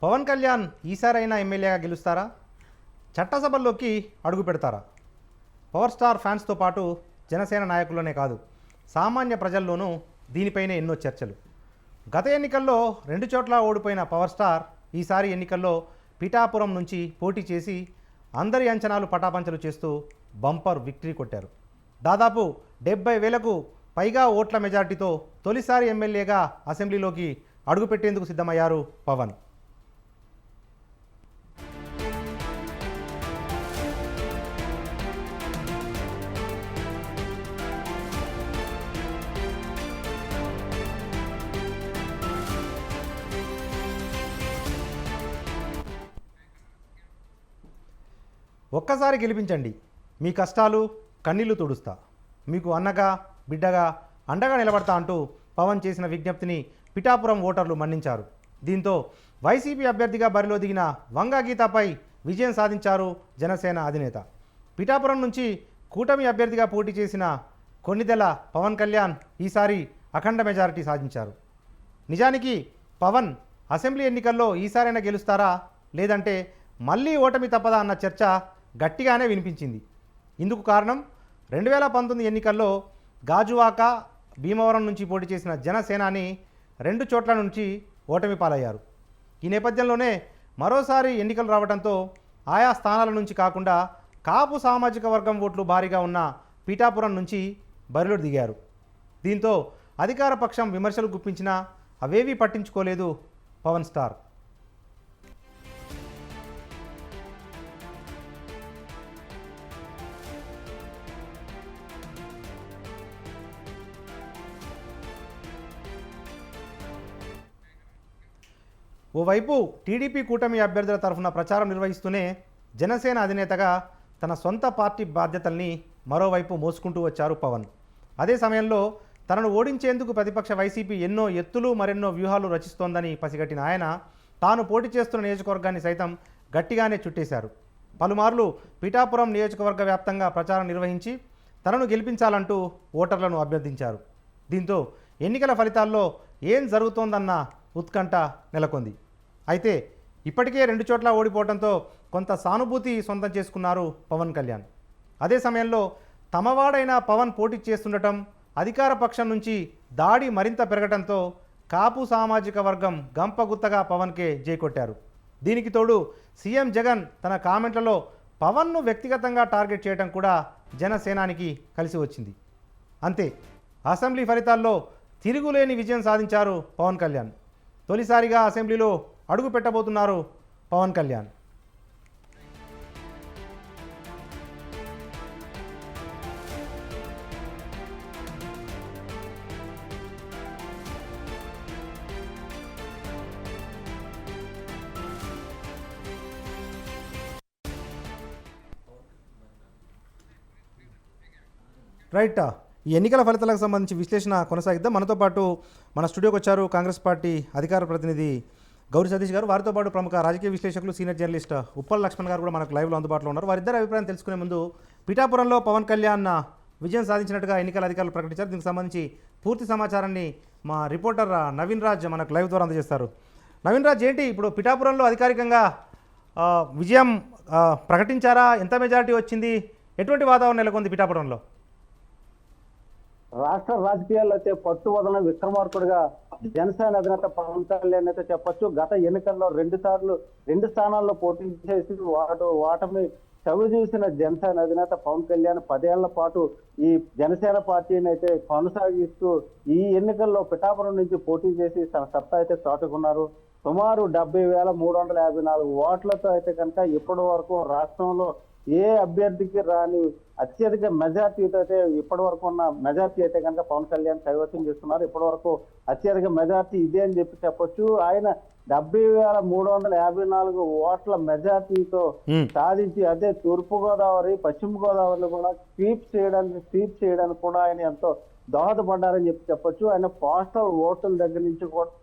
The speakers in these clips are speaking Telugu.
పవన్ కళ్యాణ్ ఈసారైనా ఎమ్మెల్యేగా గెలుస్తారా? చట్టసభల్లోకి అడుగు పెడతారా? పవర్ స్టార్ ఫ్యాన్స్తో పాటు జనసేన నాయకుల్లోనే కాదు, సామాన్య ప్రజల్లోనూ దీనిపైనే ఎన్నో చర్చలు. గత ఎన్నికల్లో 2 చోట్ల ఓడిపోయిన పవర్ స్టార్ ఈసారి ఎన్నికల్లో పిఠాపురం నుంచి పోటీ చేసి అందరి అంచనాలు పటాపంచలు చేస్తూ బంపర్ విక్టరీ కొట్టారు. దాదాపు 70,000కు పైగా ఓట్ల మెజార్టీతో తొలిసారి ఎమ్మెల్యేగా అసెంబ్లీలోకి అడుగుపెట్టేందుకు సిద్ధమయ్యారు పవన్. ఒక్కసారి గెలిపించండి, మీ కష్టాలు కన్నీళ్లు తుడుస్తా, మీకు అన్నగా బిడ్డగా అండగా నిలబడతా అంటూ పవన్ చేసిన విజ్ఞప్తిని పిఠాపురం ఓటర్లు మన్నించారు. దీంతో వైసీపీ అభ్యర్థిగా బరిలో దిగిన వంగా గీతపై విజయం సాధించారు జనసేన అధినేత. పిఠాపురం నుంచి కూటమి అభ్యర్థిగా పోటీ చేసిన కొన్నిదెల పవన్ కళ్యాణ్ ఈసారి అఖండ మెజారిటీ సాధించారు. నిజానికి పవన్ అసెంబ్లీ ఎన్నికల్లో ఈసారైనా గెలుస్తారా, లేదంటే మళ్ళీ ఓటమి తప్పదా అన్న చర్చ గట్టిగానే వినిపించింది. ఇందుకు కారణం 2019 ఎన్నికల్లో గాజువాక, భీమవరం నుంచి పోటీ చేసిన జనసేనాని 2 చోట్ల నుంచి ఓటమి పాలయ్యారు. ఈ నేపథ్యంలోనే మరోసారి ఎన్నికలు రావడంతో ఆయా స్థానాల నుంచి కాకుండా కాపు సామాజిక వర్గం ఓట్లు భారీగా ఉన్న పిఠాపురం నుంచి బరిలో దిగారు. దీంతో అధికార పక్షం విమర్శలు గుప్పించినా అవేవీ పట్టించుకోలేదు పవన్ స్టార్. ఓవైపు టీడీపీ కూటమి అభ్యర్థుల తరఫున ప్రచారం నిర్వహిస్తూనే జనసేన అధినేతగా తన సొంత పార్టీ బాధ్యతల్ని మరోవైపు మోసుకుంటూ వచ్చారు పవన్. అదే సమయంలో తనను ఓడించేందుకు ప్రతిపక్ష వైసీపీ ఎన్నో ఎత్తులు మరెన్నో వ్యూహాలు రచిస్తోందని పసిగట్టిన ఆయన తాను పోటీ చేస్తున్న నియోజకవర్గాన్ని సైతం గట్టిగానే చుట్టేశారు. పలుమార్లు పిఠాపురం నియోజకవర్గ వ్యాప్తంగా ప్రచారం నిర్వహించి తనను గెలిపించాలంటూ ఓటర్లను అభ్యర్థించారు. దీంతో ఎన్నికల ఫలితాల్లో ఏం జరుగుతోందన్న ఉత్కంఠ నెలకొంది. అయితే ఇప్పటికే 2 చోట్ల ఓడిపోవడంతో కొంత సానుభూతి సొంతం చేసుకున్నారు పవన్ కళ్యాణ్. అదే సమయంలో తమవాడైన పవన్ పోటీ చేస్తుండటం, అధికార పక్షం నుంచి దాడి మరింత పెరగడంతో కాపు సామాజిక వర్గం గంపగుత్తగా పవన్కే జైకొట్టారు. దీనికి తోడు సీఎం జగన్ తన కామెంట్లలో పవన్ను వ్యక్తిగతంగా టార్గెట్ చేయడం కూడా జనసేనానికి కలిసి వచ్చింది. అంతే, అసెంబ్లీ ఫలితాల్లో తిరుగులేని విజయం సాధించారు పవన్ కళ్యాణ్. తొలిసారిగా అసెంబ్లీలో అడుగు పెట్టబోతున్నారు పవన్ కళ్యాణ్. రైట్, ఈ ఎన్నికల ఫలితాలకు సంబంధించి విశ్లేషణ కొనసాగిద్దాం. మనతో పాటు మన స్టూడియోకి వచ్చారు కాంగ్రెస్ పార్టీ అధికార ప్రతినిధి గౌరీ సతీష్ గారు. వారితో పాటు ప్రముఖ రాజకీయ విశ్లేషకులు సీనియర్ జర్నలిస్ట్ ఉప్పల్ లక్ష్మణ్ గారు కూడా మనకు లైవ్లో అందుబాటులో ఉన్నారు. వారిద్దరి అభిప్రాయం తెలుసుకునే ముందు, పిఠాపురంలో పవన్ కళ్యాణ్ విజయం సాధించినట్టుగా ఎన్నికల అధికారులు ప్రకటించారు. దీనికి సంబంధించి పూర్తి సమాచారాన్ని మా రిపోర్టర్ నవీన్ రాజ్ మనకు లైవ్ ద్వారా అందజేస్తారు. నవీన్ రాజ్, ఏంటి ఇప్పుడు పిఠాపురంలో అధికారికంగా విజయం ప్రకటించారా? ఎంత మెజారిటీ వచ్చింది? ఎటువంటి వాతావరణం నెలకొంది పిఠాపురంలో? రాష్ట్ర రాజకీయాల్లో అయితే పట్టు వదలని విక్రమార్కుడిగా జనసేన అధినేత పవన్ కళ్యాణ్ అయితే చెప్పొచ్చు. గత ఎన్నికల్లో 2 స్థానాల్లో పోటీ చేసి ఓటమి చవి చూసిన జనసేన అధినేత పవన్ కళ్యాణ్ 10 ఏళ్ల పాటు ఈ జనసేన పార్టీని అయితే కొనసాగిస్తూ ఈ ఎన్నికల్లో పిఠాపురం నుంచి పోటీ చేసి తన సత్తా అయితే చాటుకున్నారు. సుమారు 70,354 ఓట్లతో అయితే కనుక ఇప్పటి వరకు రాష్ట్రంలో ఏ అభ్యర్థికి రాని అత్యధిక మెజార్టీతో అయితే ఇప్పటి వరకు ఉన్న మెజార్టీ అయితే కనుక పవన్ కళ్యాణ్ కైవసం చేస్తున్నారు. ఇప్పటి వరకు అత్యధిక మెజార్టీ ఇదే అని చెప్పొచ్చు. ఆయన 70,354 ఓట్ల మెజార్టీతో సాధించి అదే తూర్పు గోదావరి, పశ్చిమ గోదావరిలో కూడా స్వీప్ చేయడానికి కూడా ఆయన ఎంతో దోహదపడ్డారని చెప్పొచ్చు. ఆయన పోస్టల్ ఓట్ల దగ్గర నుంచి కూడా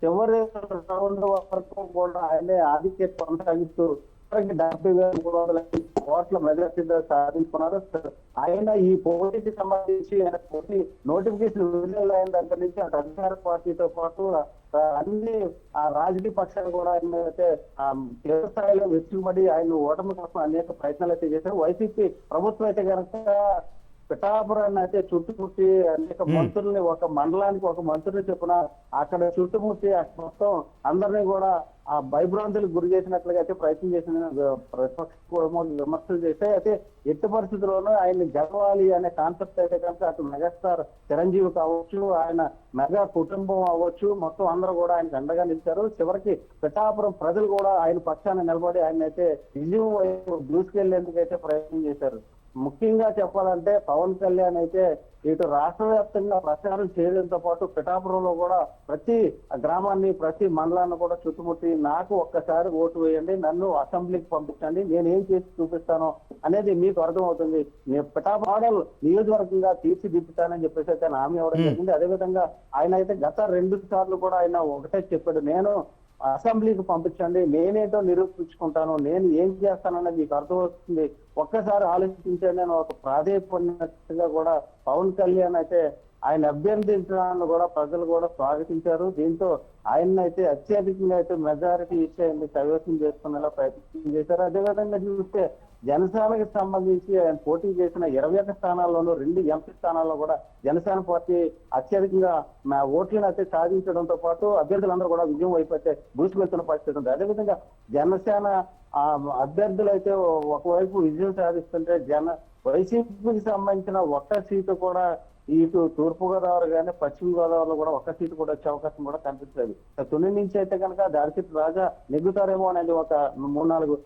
చివరి రౌండ్ వరకు కూడా ఆయనే ఆధిక్యత కొనసాగిస్తూ చివరికి 70,300 ఓట్ల మెజార్టీతో సాధించుకున్నారు. ఆయన ఈ పోటీకి సంబంధించి ఆయన పోటీ నోటిఫికేషన్ విడుదల అయిన దగ్గర నుంచి అటు అధికార పార్టీతో పాటు అన్ని ఆ రాజకీయ పక్షాలు కూడా ఆయన అయితే తీవ్ర స్థాయిలో వెచ్చుబడి ఆయన ఓటమి కోసం అనేక ప్రయత్నాలు అయితే చేశారు. వైసీపీ ప్రభుత్వం అయితే కనుక పిఠాపురాన్ని అయితే చుట్టుముట్టి అనేక మంత్రుల్ని, ఒక మండలానికి ఒక మంత్రులు చొప్పున అక్కడ చుట్టుముట్టి మొత్తం అందరినీ కూడా ఆ భయభ్రాంతులకు గురి చేసినట్లుగా అయితే ప్రయత్నం చేసిన ప్రతిపక్ష విమర్శలు చేస్తే అయితే ఎట్టి పరిస్థితుల్లోనూ ఆయన్ని గెలవాలి అనే కాన్సెప్ట్ అయితే కనుక అటు మెగాస్టార్ చిరంజీవి కావచ్చు, ఆయన మెగా కుటుంబం అవ్వచ్చు, మొత్తం అందరూ కూడా ఆయనకు అండగా నిలిచారు. చివరికి పిఠాపురం ప్రజలు కూడా ఆయన పక్షాన నిలబడి ఆయన అయితే విజయం వైపు దూసుకెళ్లేందుకైతే ప్రయత్నం చేశారు. ముఖ్యంగా చెప్పాలంటే పవన్ కళ్యాణ్ అయితే ఇటు రాష్ట్ర వ్యాప్తంగా ప్రచారం చేయడంతో పాటు పిఠాపురంలో కూడా ప్రతి గ్రామాన్ని, ప్రతి మండలాన్ని కూడా చుట్టుముట్టి నాకు ఒక్కసారి ఓటు వేయండి, నన్ను అసెంబ్లీకి పంపించండి, నేను ఏం చేసి చూపిస్తాను అనేది మీకు అర్థమవుతుంది, పిఠాపురం మోడల్ నియోజకవర్గంగా తీర్చిదిద్దుతానని చెప్పేసి అయితే హామీ ఇవ్వడం జరిగింది. అదేవిధంగా ఆయన అయితే గత 2 సార్లు కూడా ఆయన ఒకటే చెప్పాడు, నేను అసెంబ్లీకి పంపించండి, నేనేంటో నిరూపించుకుంటాను, నేను ఏం చేస్తానన్నది మీకు అర్థమవుతుంది, ఒక్కసారి ఆలోచించండి నేను ఒక ప్రాధాన్యతగా కూడా పవన్ కళ్యాణ్ అయితే ఆయన అభ్యర్థించడాన్ని కూడా ప్రజలు కూడా స్వాగతించారు. దీంతో ఆయన అయితే అత్యధికంగా అయితే మెజారిటీ ఇచ్చి ఆయన్ని కైవసం చేసుకునేలా ప్రయత్నం చేశారు. అదేవిధంగా చూస్తే జనసేనకి సంబంధించి ఆయన పోటీ చేసిన 21 స్థానాల్లోనూ 2 ఎంపీ స్థానాల్లో కూడా జనసేన పార్టీ అత్యధికంగా ఓట్లను అయితే సాధించడంతో పాటు అభ్యర్థులందరూ కూడా విజయం వైపు అయితే దూసుకెళ్తున్న పరిస్థితి ఉంది. అదేవిధంగా జనసేన అభ్యర్థులు అయితే ఒకవైపు విజయం సాధిస్తుంటే వైసీపీకి సంబంధించిన ఒక్క సీటు కూడా ఇటు తూర్పు గోదావరి కానీ పశ్చిమ గోదావరిలో కూడా ఒక్క సీటు కూడా వచ్చే అవకాశం కూడా కనిపిస్తుంది. తుని నుంచి అయితే కనుక దాడిసిట్ రాజా నెగ్గుతారేమో అనేది ఒక 3-4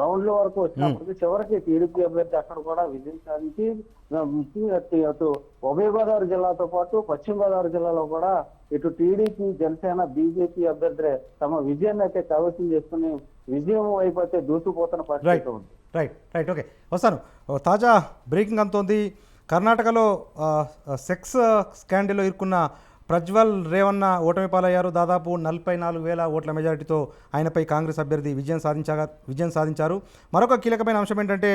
రౌండ్ల వరకు వచ్చినప్పటికీ చివరికి టీడీపీ అభ్యర్థి అక్కడ కూడా విజయం సాధించి అటు ఉభయ గోదావరి జిల్లాతో పాటు పశ్చిమ గోదావరి జిల్లాలో కూడా ఇటు టీడీపీ, జనసేన, బీజేపీ అభ్యర్థులే తమ విజయాన్ని అయితే కైవసం చేసుకుని విజయం వైపు అయితే దూసుకుపోతున్న పరిస్థితి ఉంది. రైట్ ఓకే వస్తాను. తాజా బ్రేకింగ్ అంతోంది. కర్ణాటకలో సెక్స్ స్కాండల్లో ఇరుక్కున్న ప్రజ్వల్ రేవన్న ఓటమి పాలయ్యారు. దాదాపు 44,000 ఓట్ల మెజారిటీతో ఆయనపై కాంగ్రెస్ అభ్యర్థి విజయం సాధించారు. మరొక కీలకమైన అంశం ఏంటంటే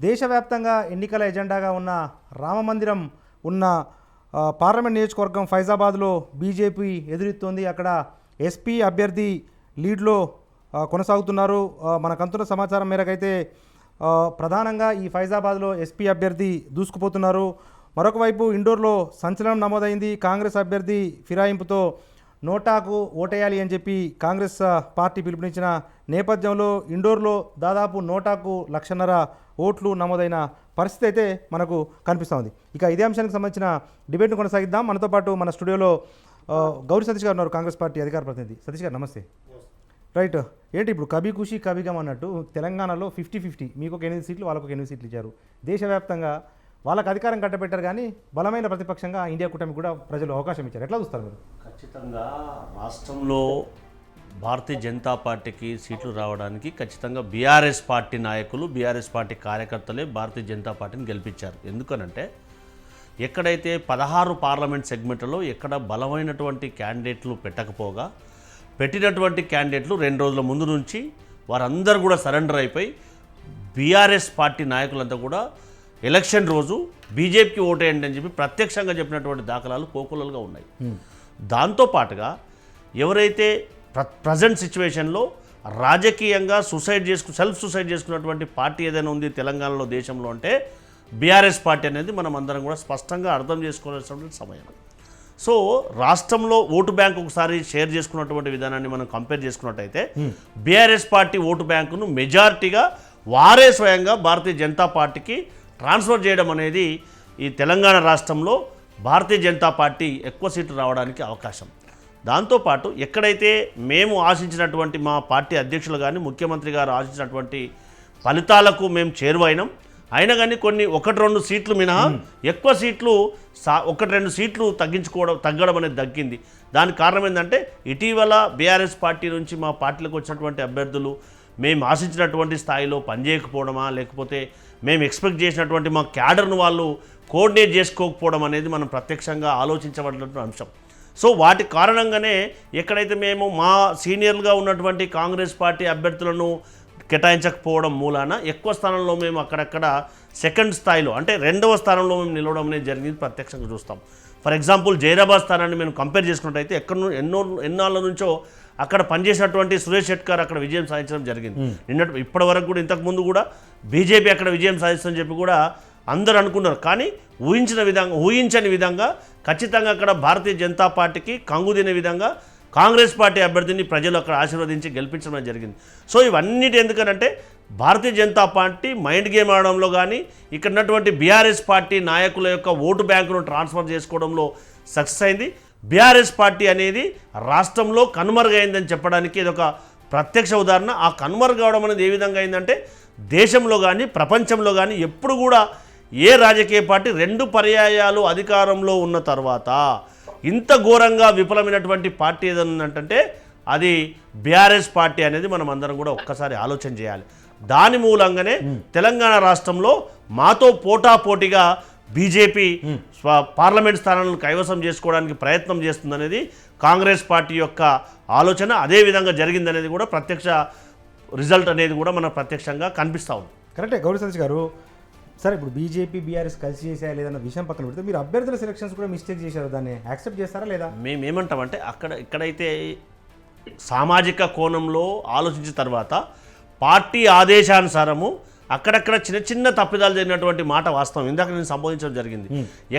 దేశవ్యాప్తంగా ఎన్నికల ఎజెండాగా ఉన్న రామమందిరం ఉన్న పార్లమెంట్ నియోజకవర్గం ఫైజాబాద్లో బీజేపీ ఎదురెత్తుంది. అక్కడ ఎస్పీ అభ్యర్థి లీడ్లో కొనసాగుతున్నారు. మనకంతున్న సమాచారం మేరకైతే ప్రధానంగా ఈ ఫైజాబాద్లో ఎస్పీ అభ్యర్థి దూసుకుపోతున్నారు. మరొక వైపు ఇండోర్లో సంచలనం నమోదైంది. కాంగ్రెస్ అభ్యర్థి ఫిరాయింపుతో నోటాకు ఓటేయాలి అని చెప్పి కాంగ్రెస్ పార్టీ పిలుపునిచ్చిన నేపథ్యంలో ఇండోర్లో దాదాపు నోటాకు 1,50,000 ఓట్లు నమోదైన పరిస్థితి అయితే మనకు కనిపిస్తోంది. ఇక ఇదే అంశానికి సంబంధించిన డిబేట్ను కొనసాగిద్దాం. మనతో పాటు మన స్టూడియోలో గౌరీ సతీష్ గారు ఉన్నారు, కాంగ్రెస్ పార్టీ అధికార ప్రతినిధి. సతీష్ గారు నమస్తే. రైట్, ఏంటి ఇప్పుడు కభీ ఖుషీ కభీ గమ్ అన్నట్టు తెలంగాణలో 50-50 మీకు ఒక 8 సీట్లు వాళ్ళకు ఒక 8 సీట్లు ఇచ్చారు. దేశవ్యాప్తంగా వాళ్ళకి అధికారం కట్టబెట్టారు, కానీ బలమైన ప్రతిపక్షంగా ఇండియా కూటమి కూడా ప్రజలు అవకాశం ఇచ్చారు. ఎట్లా చూస్తారు మీరు? ఖచ్చితంగా రాష్ట్రంలో భారతీయ జనతా పార్టీకి సీట్లు రావడానికి ఖచ్చితంగా బీఆర్ఎస్ పార్టీ నాయకులు, బీఆర్ఎస్ పార్టీ కార్యకర్తలే భారతీయ జనతా పార్టీని గెలిపించారు. ఎందుకనంటే ఎక్కడైతే 16 పార్లమెంట్ సెగ్మెంట్లలో ఎక్కడ బలమైనటువంటి క్యాండిడేట్లు పెట్టకపోగా పెట్టినటువంటి క్యాండిడేట్లు 2 రోజుల ముందు నుంచి వారందరూ కూడా సరెండర్ అయిపోయి బీఆర్ఎస్ పార్టీ నాయకులంతా కూడా ఎలక్షన్ రోజు బీజేపీకి ఓటేయండి అని చెప్పి ప్రత్యక్షంగా చెప్పినటువంటి దాఖలాలు కోకొల్లలుగా ఉన్నాయి. దాంతోపాటుగా ఎవరైతే ప్రజెంట్ సిచ్యువేషన్లో రాజకీయంగా సెల్ఫ్ సూసైడ్ చేసుకున్నటువంటి పార్టీ ఏదైనా ఉంది తెలంగాణలో, దేశంలో అంటే బీఆర్ఎస్ పార్టీ అనేది మనం అందరం కూడా స్పష్టంగా అర్థం చేసుకోవాల్సినటువంటి సమయం. సో రాష్ట్రంలో ఓటు బ్యాంక్ ఒకసారి షేర్ చేసుకున్నటువంటి విధానాన్ని మనం కంపేర్ చేసుకున్నట్టయితే బీఆర్ఎస్ పార్టీ ఓటు బ్యాంకును మెజారిటీగా వారే స్వయంగా భారతీయ జనతా పార్టీకి ట్రాన్స్ఫర్ చేయడం అనేది ఈ తెలంగాణ రాష్ట్రంలో భారతీయ జనతా పార్టీ ఎక్కువ సీట్లు రావడానికి అవకాశం. దాంతోపాటు ఎక్కడైతే మేము ఆశించినటువంటి మా పార్టీ అధ్యక్షులు కానీ ముఖ్యమంత్రి గారు ఆశించినటువంటి ఫలితాలకు మేము చేరువైనాం, అయినా కానీ కొన్ని 1-2 సీట్లు మినహా ఎక్కువ సీట్లు 1-2 సీట్లు తగ్గడం అనేది తగ్గింది. దానికి కారణం ఏంటంటే ఇటీవల బీఆర్ఎస్ పార్టీ నుంచి మా పార్టీలకు వచ్చినటువంటి అభ్యర్థులు మేము ఆశించినటువంటి స్థాయిలో పనిచేయకపోవడమా, లేకపోతే మేము ఎక్స్పెక్ట్ చేసినటువంటి మా క్యాడర్ను వాళ్ళు కోఆర్డినేట్ చేసుకోకపోవడం అనేది మనం ప్రత్యక్షంగా ఆలోచించబడినటువంటి అంశం. సో వాటి కారణంగానే ఎక్కడైతే మేము మా సీనియర్లుగా ఉన్నటువంటి కాంగ్రెస్ పార్టీ అభ్యర్థులను కేటాయించకపోవడం మూలాన ఎక్కువ స్థానంలో మేము అక్కడక్కడ సెకండ్ స్థాయిలో అంటే రెండవ స్థానంలో మేము నిలవడం అనేది జరిగింది ప్రత్యక్షంగా చూస్తాం. ఫర్ ఎగ్జాంపుల్ జైరాబాద్ స్థానాన్ని మేము కంపేర్ చేసుకున్నట్టయితే ఎన్నాళ్ళ నుంచో అక్కడ పనిచేసినటువంటి సురేష్ షెట్కర్ అక్కడ విజయం సాధించడం జరిగింది. ఇప్పటి వరకు కూడా ఇంతకుముందు కూడా బీజేపీ అక్కడ విజయం సాధిస్తుందని చెప్పి కూడా అందరూ అనుకున్నారు. కానీ ఊహించని విధంగా ఖచ్చితంగా అక్కడ భారతీయ జనతా పార్టీకి కంగుదినే విధంగా కాంగ్రెస్ పార్టీ అభ్యర్థిని ప్రజలు అక్కడ ఆశీర్వదించి గెలిపించడం జరిగింది. సో ఇవన్నిటి ఎందుకనంటే Bharatiya Janata party mind game ఆడడంలో కానీ ఇక్కడ ఉన్నటువంటి బీఆర్ఎస్ పార్టీ నాయకుల యొక్క ఓటు బ్యాంకును ట్రాన్స్ఫర్ చేసుకోవడంలో సక్సెస్ అయింది. బీఆర్ఎస్ పార్టీ అనేది రాష్ట్రంలో కనుమరుగైందని చెప్పడానికి ఇది ఒక ప్రత్యక్ష ఉదాహరణ. ఆ కనుమరుగవడం అనేది ఏ విధంగా అయిందంటే దేశంలో కానీ ప్రపంచంలో కానీ ఎప్పుడు కూడా ఏ రాజకీయ పార్టీ 2 పర్యాయాలు అధికారంలో ఉన్న తర్వాత ఇంత ఘోరంగా విఫలమైనటువంటి పార్టీ ఏదన్నంటే అది బీఆర్ఎస్ పార్టీ అనేది మనం అందరం కూడా ఒక్కసారి ఆలోచన చేయాలి. దాని మూలంగానే తెలంగాణ రాష్ట్రంలో మాతో పోటాపోటీగా బీజేపీ పార్లమెంట్ స్థానాలను కైవసం చేసుకోవడానికి ప్రయత్నం చేస్తుందనేది కాంగ్రెస్ పార్టీ యొక్క ఆలోచన. అదే విధంగా జరిగిందనేది కూడా ప్రత్యక్ష రిజల్ట్ అనేది కూడా మనకు ప్రత్యక్షంగా కనిపిస్తూ ఉంది. కరెక్టే గౌరీ సతీష్ గారు. సరే ఇప్పుడు బీజేపీ బీఆర్ఎస్ కలిసి చేసేయా లేదన్న విషయం పక్కన పెడితే మీరు అభ్యర్థుల సెలక్షన్స్ కూడా మిస్టేక్ చేశారు, దాన్ని యాక్సెప్ట్ చేస్తారా లేదా? మేము ఏమంటామంటే ఇక్కడైతే సామాజిక కోణంలో ఆలోచించిన తర్వాత పార్టీ ఆదేశానుసారము అక్కడక్కడ చిన్న చిన్న తప్పిదాలు జరిగినటువంటి మాట వాస్తవం. ఇందాక నేను సంబోధించడం జరిగింది.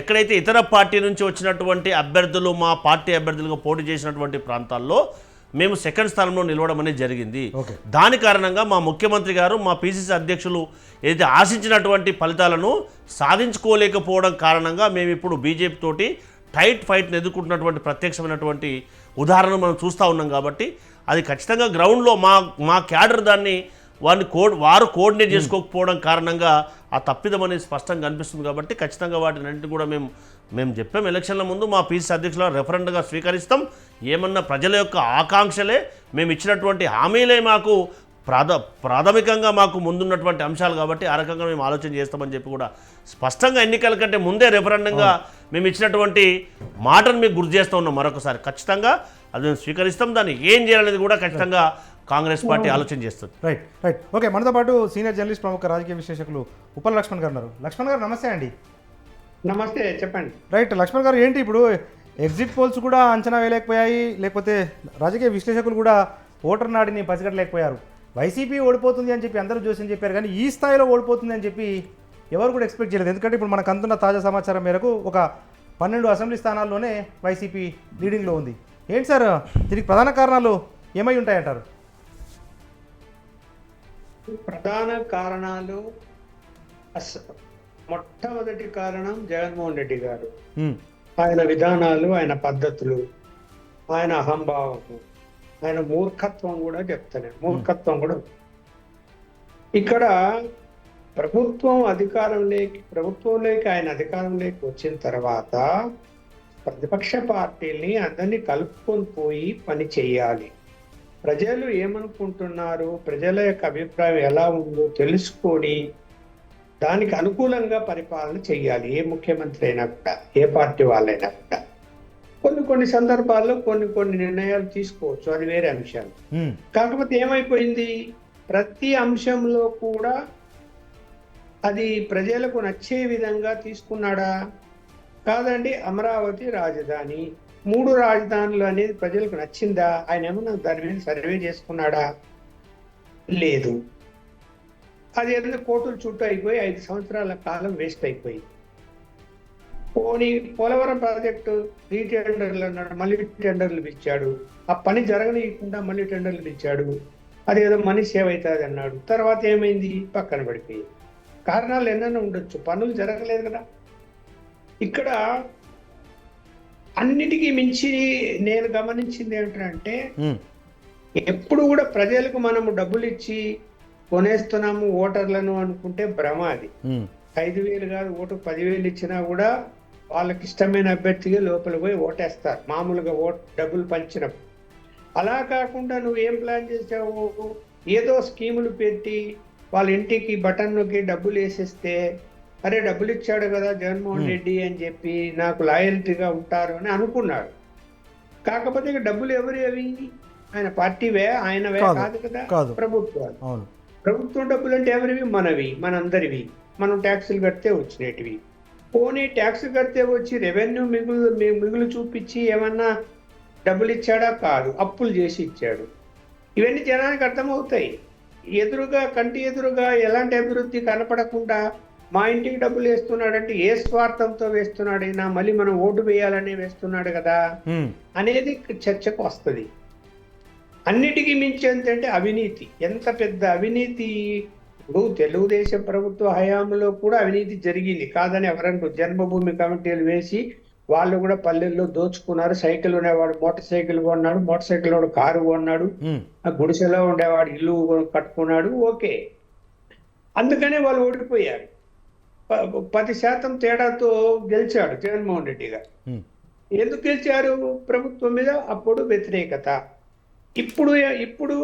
ఎక్కడైతే ఇతర పార్టీ నుంచి వచ్చినటువంటి అభ్యర్థులు మా పార్టీ అభ్యర్థులుగా పోటీ చేసినటువంటి ప్రాంతాల్లో మేము సెకండ్ స్థానంలో నిలవడం అనేది జరిగింది. దాని కారణంగా మా ముఖ్యమంత్రి గారు మా పిసిసి అధ్యక్షులు ఏదైతే ఆశించినటువంటి ఫలితాలను సాధించుకోలేకపోవడం కారణంగా మేము ఇప్పుడు బీజేపీ తోటి టైట్ ఫైట్ని ఎదుర్కొంటున్నటువంటి ప్రత్యక్షమైనటువంటి ఉదాహరణను మనం చూస్తూ ఉన్నాం. కాబట్టి అది ఖచ్చితంగా గ్రౌండ్లో మా క్యాడర్ దాన్ని వారు కోఆర్డినేట్ చేసుకోకపోవడం కారణంగా ఆ తప్పిదం అనేది స్పష్టంగా కనిపిస్తుంది. కాబట్టి ఖచ్చితంగా వాటిని కూడా మేము చెప్పాం ఎలక్షన్ల ముందు మా పీసీ అధ్యక్షుల రెఫరెండ్గా స్వీకరిస్తాం. ఏమన్నా ప్రజల యొక్క ఆకాంక్షలే మేము ఇచ్చినటువంటి హామీలే మాకు ప్రాథమికంగా మాకు ముందున్నటువంటి అంశాలు. కాబట్టి ఆ రకంగా మేము ఆలోచన చేస్తామని చెప్పి కూడా స్పష్టంగా ఎన్నికల కంటే ముందే రెఫరెండంగా మేము ఇచ్చినటువంటి మాటను మీకు గుర్తు చేస్తూ ఉన్నాం. మరొకసారి ఖచ్చితంగా అది మేము స్వీకరిస్తాం. దాన్ని ఏం చేయాలనేది కూడా ఖచ్చితంగా కాంగ్రెస్ పార్టీ ఆలోచన చేస్తుంది. Right okay. మనతో పాటు సీనియర్ జర్నలిస్ట్ ప్రముఖ రాజకీయ విశ్లేషకులు ఉప్పల లక్ష్మణ్ గారు ఉన్నారు. లక్ష్మణ్ గారు నమస్తే అండి. నమస్తే, చెప్పండి. రైట్ లక్ష్మణ్ గారు, ఏంటి ఇప్పుడు ఎగ్జిట్ పోల్స్ కూడా అంచనా వేయలేకపోయాయి, లేకపోతే రాజకీయ విశ్లేషకులు కూడా ఓటర్ నాడిని పసిగట్టలేకపోయారు. వైసీపీ ఓడిపోతుంది అని చెప్పి అందరూ జోస్యం చెప్పారు, కానీ ఈ స్థాయిలో ఓడిపోతుంది అని చెప్పి ఎవరు కూడా ఎక్స్పెక్ట్ చేయలేదు. ఎందుకంటే ఇప్పుడు మనకు అందుతున్న తాజా సమాచారం మేరకు ఒక 12 అసెంబ్లీ స్థానాల్లోనే వైసీపీ లీడింగ్లో ఉంది. ఏంటి సార్ దీనికి ప్రధాన కారణాలు ఏమై ఉంటాయంటారు? ప్రధాన కారణాలు మొట్టమొదటి కారణం జగన్మోహన్ రెడ్డి గారు, ఆయన విధానాలు, ఆయన పద్ధతులు, ఆయన అహంభావము, ఆయన మూర్ఖత్వం కూడా చెప్తాను. మూర్ఖత్వం కూడా ఇక్కడ ప్రభుత్వంలోకి ఆయన అధికారంలోకి వచ్చిన తర్వాత ప్రతిపక్ష పార్టీల్ని అందరినీ కలుపుకొని పోయి పని చేయాలి. ప్రజలు ఏమనుకుంటున్నారు, ప్రజల యొక్క అభిప్రాయం ఎలా ఉందో తెలుసుకొని దానికి అనుకూలంగా పరిపాలన చేయాలి. ఏ ముఖ్యమంత్రి అయినా కూడా, ఏ పార్టీ వాళ్ళైనా కూడా కొన్ని సందర్భాల్లో కొన్ని నిర్ణయాలు తీసుకోవచ్చు, అది వేరే అంశాలు. కాకపోతే ఏమైపోయింది, ప్రతి అంశంలో కూడా అది ప్రజలకు నచ్చే విధంగా తీసుకున్నాడా? కాదండి. అమరావతి రాజధాని, 3 రాజధానులు అనేది ప్రజలకు నచ్చిందా? ఆయన ఏమన్నా దాని మీద సర్వే చేసుకున్నాడా? లేదు. అది ఏదైనా కోర్టుల చుట్టూ అయిపోయి 5 సంవత్సరాల కాలం వేస్ట్ అయిపోయింది. పోలవరం ప్రాజెక్టు రీటెండర్లు అన్నాడు, మళ్ళీ టెండర్లు పిలిచాడు. ఆ పని జరగనీయకుండా మళ్ళీ టెండర్లు పిలిచాడు. అదేదో మనీ సేవ్ అవుతుంది అన్నాడు. తర్వాత ఏమైంది? పక్కన పడిపోయింది. కారణాలు ఎన్నైనా ఉండొచ్చు, పనులు జరగలేదు కదా. ఇక్కడ అన్నిటికీ మించి నేను గమనించింది ఏమిటంటే, ఎప్పుడు కూడా ప్రజలకు మనము డబ్బులు ఇచ్చి కొనేస్తున్నాము ఓటర్లను అనుకుంటే భ్రమ. అది 5,000 కాదు, ఓటు 10,000 ఇచ్చినా కూడా వాళ్ళకి ఇష్టమైన అభ్యర్థిగా లోపల పోయి ఓటేస్తారు, మామూలుగా డబ్బులు పంచినప్పుడు. అలా కాకుండా నువ్వు ఏం ప్లాన్ చేసావు, ఏదో స్కీములు పెట్టి వాళ్ళ ఇంటికి బటన్ నొక్కి డబ్బులు వేసేస్తే, అరే డబ్బులు ఇచ్చాడు కదా జగన్మోహన్ రెడ్డి అని చెప్పి నాకు లాయల్టీగా ఉంటారు అని అనుకున్నాడు. కాకపోతే డబ్బులు ఎవరు అవి? ఆయన పార్టీవే, ఆయనవే కాదు కదా, ప్రభుత్వాలు. ప్రభుత్వం డబ్బులు అంటే ఎవరివి? మనవి, మనందరివి. మనం ట్యాక్సులు కడితే వచ్చినటివి. పోనీ ట్యాక్స్ కడితే వచ్చి రెవెన్యూ మిగులు చూపించి ఏమన్నా డబ్బులు ఇచ్చాడా? కాదు, అప్పులు చేసి ఇచ్చాడు. ఇవన్నీ జనానికి అర్థమవుతాయి. ఎదురుగా, కంటి ఎదురుగా ఎలాంటి అభివృద్ధి కనపడకుండా మా ఇంటికి డబ్బులు వేస్తున్నాడంటే ఏ స్వార్థంతో వేస్తున్నాడైనా, మళ్ళీ మనం ఓటు వేయాలని వేస్తున్నాడు కదా అనేది చర్చకు వస్తుంది. అన్నిటికీ మించి ఏంటంటే అవినీతి. ఎంత పెద్ద అవినీతి! ఇప్పుడు తెలుగుదేశం ప్రభుత్వ హయాంలో కూడా అవినీతి జరిగింది, కాదని ఎవరంటారు. జన్మభూమి కమిటీలు వేసి వాళ్ళు కూడా పల్లెల్లో దోచుకున్నారు. సైకిల్ ఉండేవాడు మోటార్ సైకిల్ కొన్నాడు, మోటార్ సైకిల్ వాడు కారు కొన్నాడు, ఆ గుడిసెలో ఉండేవాడు ఇల్లు కట్టుకున్నాడు. ఓకే, అందుకనే వాళ్ళు ఓడిపోయారు. 10% తేడాతో గెలిచాడు జగన్మోహన్ రెడ్డి గారు. ఎందుకు గెలిచారు? ప్రభుత్వం మీద అప్పుడు వ్యతిరేకత. ఇప్పుడు ఇప్పుడు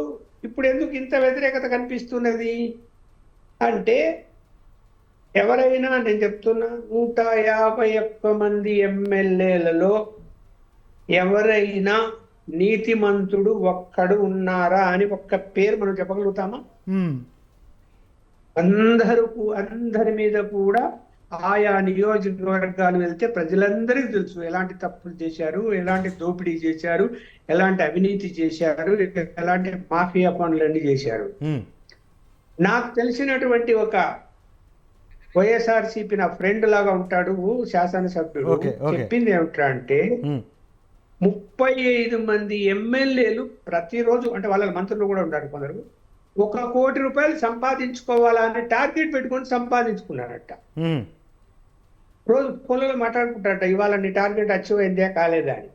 ఇప్పుడు ఎందుకు ఇంత వ్యతిరేకత కనిపిస్తున్నది అంటే, ఎవరైనా, నేను చెప్తున్నా, 151 మంది ఎమ్మెల్యేలలో ఎవరైనా నీతిమంతుడు ఒక్కడు ఉన్నారా అని ఒక్క పేరు మనం చెప్పగలుగుతామా? అందరి మీద కూడా ఆయా నియోజకవర్గాలు వెళ్తే ప్రజలందరికీ తెలుసు ఎలాంటి తప్పులు చేశారు, ఎలాంటి దోపిడీ చేశారు, ఎలాంటి అవినీతి చేశారు, ఎలాంటి మాఫియా పనులన్నీ చేశారు. నాకు తెలిసినటువంటి ఒక వైఎస్ఆర్సీపీ నా ఫ్రెండ్ లాగా ఉంటాడు, శాసనసభ్యుడు, చెప్పింది ఏమిటా అంటే 35 మంది ఎమ్మెల్యేలు ప్రతిరోజు, అంటే వాళ్ళ మంత్రులు కూడా ఉంటారు కొందరు, 1 కోటి రూపాయలు సంపాదించుకోవాలా అనే టార్గెట్ పెట్టుకొని సంపాదించుకున్నారట. రోజు ఫోన్లో మాట్లాడుకుంటారట, ఇవాళ నీ టార్గెట్ అచీవ్ అయిందే కాలేదా అని.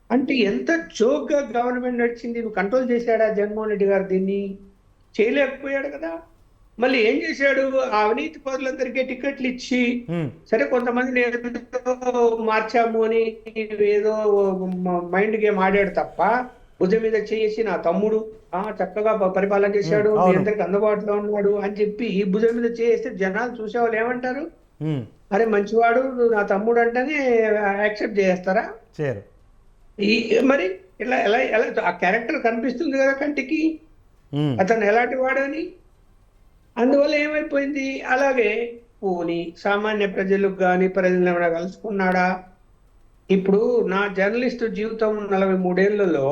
అంటే ఎంత జోక్గా గవర్నమెంట్ నడిచింది. నువ్వు కంట్రోల్ చేశాడా జగన్మోహన్ రెడ్డి గారు? దీన్ని చేయలేకపోయాడు కదా. మళ్ళీ ఏం చేశాడు? ఆ అవినీతి పరులందరికీ టికెట్లు ఇచ్చి, సరే కొంతమందిని ఏదో మార్చాము అని ఏదో మైండ్ గేమ్ ఆడాడు తప్ప, భుజం మీద చేసి నా తమ్ముడు చక్కగా పరిపాలన చేశాడు, మీ అందరికి అందుబాటులో ఉన్నాడు అని చెప్పి ఈ భుజం మీద చేస్తే జనాలు చూసేవాళ్ళు ఏమంటారు? అరే మంచివాడు నా తమ్ముడు అంటేనే యాక్సెప్ట్ చేస్తారా? మరి ఇలా ఎలా ఎలా ఆ క్యారెక్టర్ కనిపిస్తుంది కదా కంటికి, అతను ఎలాంటి వాడని. అందువల్ల ఏమైపోయింది? అలాగే పోనీ సామాన్య ప్రజలకు కానీ ప్రజలను ఏమైనా కలుసుకున్నాడా? ఇప్పుడు నా జర్నలిస్టు జీవితం 43 ఏళ్లలో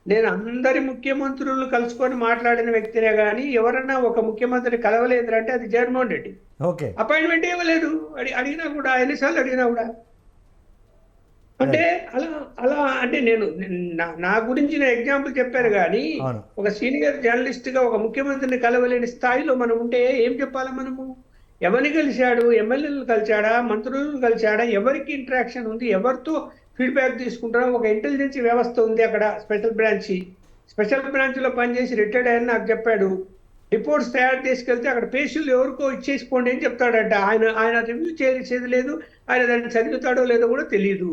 నేను అందరి ముఖ్యమంత్రులు కలుసుకొని మాట్లాడిన వ్యక్తినే కానీ ఎవరన్నా ఒక ముఖ్యమంత్రిని కలవలేదు అంటే అది జగన్మోహన్ రెడ్డి. అపాయింట్మెంట్ ఇవ్వలేదు, అడిగినా కూడా, ఎన్నిసార్లు అడిగినా కూడా. అంటే అలా అలా అంటే నేను నా గురించి నా ఎగ్జాంపుల్ చెప్పారు కానీ ఒక సీనియర్ జర్నలిస్ట్ గా ఒక ముఖ్యమంత్రిని కలవలేని స్థాయిలో మనం ఉంటే ఏం చెప్పాలి మనము? ఎవరిని కలిశాడు? ఎమ్మెల్యేలు కలిశాడా? మంత్రులను కలిశాడా? ఎవరికి ఇంటరాక్షన్ ఉంది? ఎవరితో ఫీడ్బ్యాక్ తీసుకుంటారో? ఒక ఇంటెలిజెన్స్ వ్యవస్థ ఉంది అక్కడ, స్పెషల్ బ్రాంచ్ లో పనిచేసి రిటైర్డ్ అయ్యని నాకు చెప్పాడు. రిపోర్ట్స్ తయారు చేసుకెళ్తే అక్కడ పేషెంట్లు ఎవరికో ఇచ్చేసుకోండి అని చెప్తాడట. ఆయన రివ్యూ చేసేది లేదు, ఆయన దాన్ని చదువుతాడో లేదో కూడా తెలియదు.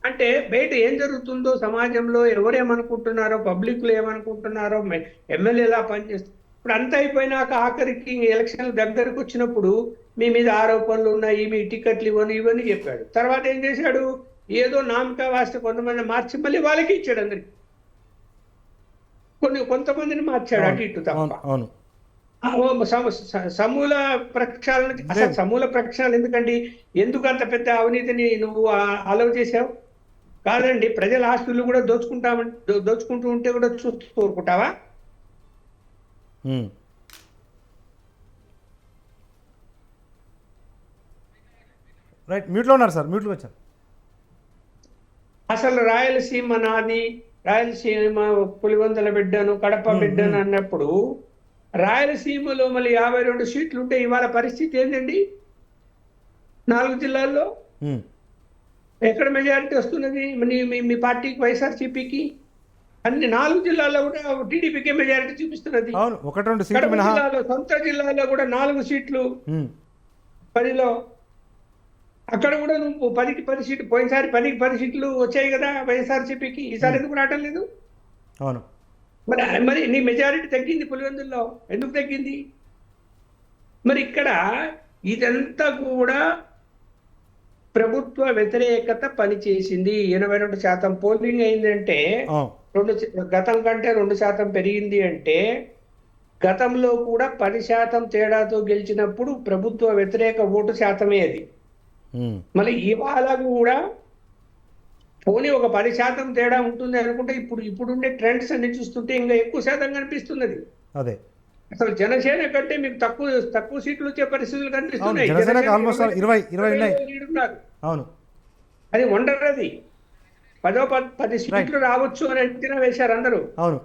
అంటే బయట ఏం జరుగుతుందో సమాజంలో ఎవరేమనుకుంటున్నారో, పబ్లిక్ లో ఏమనుకుంటున్నారో, ఎమ్మెల్యే ఎలా పనిచేస్తారు. ఇప్పుడు అంతా అయిపోయినాక ఆఖరికి ఎలక్షన్లు దగ్గరకు వచ్చినప్పుడు మీ మీద ఆరోపణలు ఉన్నాయి, మీ టికెట్లు ఇవన్నీ చెప్పాడు. తర్వాత ఏం చేశాడు? ఏదో నామకా వాస్తే కొంతమంది మార్చి మళ్ళీ వాళ్ళకి ఇచ్చాడు. అందరికి కొంతమందిని మార్చాడు అటు ఇటు తప్ప. సమూల ప్రక్షాళన, అసలు సమూల ప్రక్షాళన ఎందుకండి? ఎందుకు అంత పెద్ద అవినీతిని నువ్వు అలవ్ చేసావు? కాదండి, ప్రజల ఆస్తులు కూడా దోచుకుంటూ ఉంటే కూడా చూస్తూ ఊరుకుంటావా? రైట్, మ్యూట్లో ఉన్నారు సార్, మ్యూట్లో వచ్చారు. అసలు రాయలసీమ నాది, రాయలసీమ పులివెందుల బిడ్డను, కడప బిడ్డను అన్నప్పుడు రాయలసీమలో మళ్ళీ 52 సీట్లు ఉంటే ఇవాళ పరిస్థితి ఏంటండి? 4 జిల్లాల్లో ఎక్కడ మెజారిటీ వస్తున్నది మీ పార్టీకి, వైఎస్ఆర్సీపీకి? అన్ని 4 జిల్లాల్లో కూడా టీడీపీకే మెజారిటీ చూపిస్తున్నది. కడప జిల్లాలో, సొంత జిల్లాలో కూడా 4 సీట్లు 10లో. అక్కడ కూడా నువ్వు 10కి 10 సీట్లు, పోయినసారి 10కి 10 సీట్లు వచ్చాయి కదా వైఎస్ఆర్సీపీకి, ఈసారి ఎందుకు రావటం లేదు? మరి నీ మెజారిటీ తగ్గింది పులివెందుల్లో, ఎందుకు తగ్గింది? మరి ఇక్కడ ఇదంతా కూడా ప్రభుత్వ వ్యతిరేకత పనిచేసింది. 82% పోలింగ్ అయిందంటే, గతం కంటే 2% పెరిగింది అంటే గతంలో కూడా 10% తేడాతో గెలిచినప్పుడు ప్రభుత్వ వ్యతిరేక ఓటు శాతమే అది. మళ్ళీ ఇవాళ కూడా పోనీ ఒక 10% తేడా ఉంటుంది అనుకుంటే ఇప్పుడుండే ట్రెండ్స్ అన్ని చూస్తుంటే ఇంకా ఎక్కువ శాతం కనిపిస్తున్నది. అదే అసలు జనసేన కంటే మీకు తక్కువ సీట్లు వచ్చే పరిస్థితులు కనిపిస్తున్నాయి. జనసేనకి ఆల్మోస్ట్ 20 ఉన్నాయి. అవును, అది వండర్. అది 10 సీట్లు రావచ్చు అని అంచనా వేశారు అందరూ. అవును,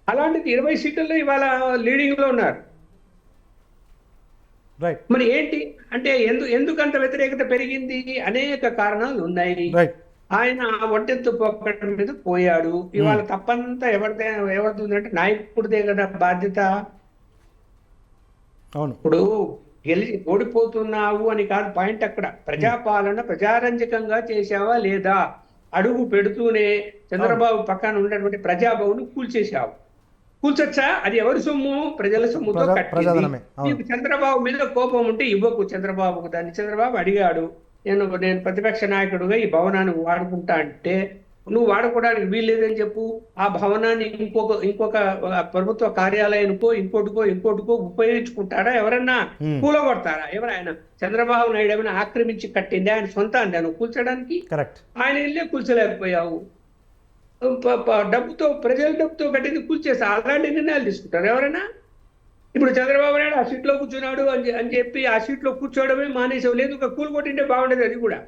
అలాంటిది 20 సీట్లలో ఇవాళ లీడింగ్ లో ఉన్నారు. రైట్. మరి ఏంటి అంటే ఎందుకంత వ్యతిరేకత పెరిగింది? అనేక కారణాలు ఉన్నాయి. రైట్. ఆయన ఒంటెత్తు పొక్కడం మీద పోయాడు. ఇవాళ తప్పంతా ఎవరిది అంటే నాయకుడిదే కదా బాధ్యత. అవును, ఇప్పుడు ఓడిపోతున్నావు అని కాదు పాయింట్. అక్కడ ప్రజాపాలన ప్రజారంజకంగా చేశావా లేదా? అడుగు పెడుతూనే చంద్రబాబు పక్కన ఉన్నటువంటి ప్రజాభవన్ కూల్చేశావు. కూల్చొచ్చా? అది ఎవరి సొమ్ము? ప్రజల సొమ్ముతో కట్టింది. నీకు చంద్రబాబు మీద కోపం ఉంటే ఇవ్వకు చంద్రబాబుకు. దాన్ని చంద్రబాబు అడిగాడు, నేను ప్రతిపక్ష నాయకుడుగా ఈ భవనాన్ని వాడుకుంటా అంటే, నువ్వు వాడుకోవడానికి వీల్లేదని చెప్పు. ఆ భవనాన్ని ఇంకొక ప్రభుత్వ కార్యాలయానికో ఇంకోటికో ఉపయోగించుకుంటారా? ఎవరన్నా కూలగొడతారా? ఎవరైనా? చంద్రబాబు నాయుడు ఏమైనా ఆక్రమించి కట్టింది ఆయన సొంత అండి నువ్వు కూల్చడానికి? ఆయన ఇల్లే కూల్చలేకపోయావు. ప్రజల డబ్బుతో కట్టింది కూల్చేసి అలాంటి నిర్ణయాలు తీసుకుంటారు ఎవరైనా? ఇప్పుడు చంద్రబాబు నాయుడు ఆ సీట్లో కూర్చున్నాడు అని చెప్పి ఆ సీట్లో కూర్చోవడమే మానేసావు. లేదు కూలగొట్టింటే బాగుండేది. అది కూడా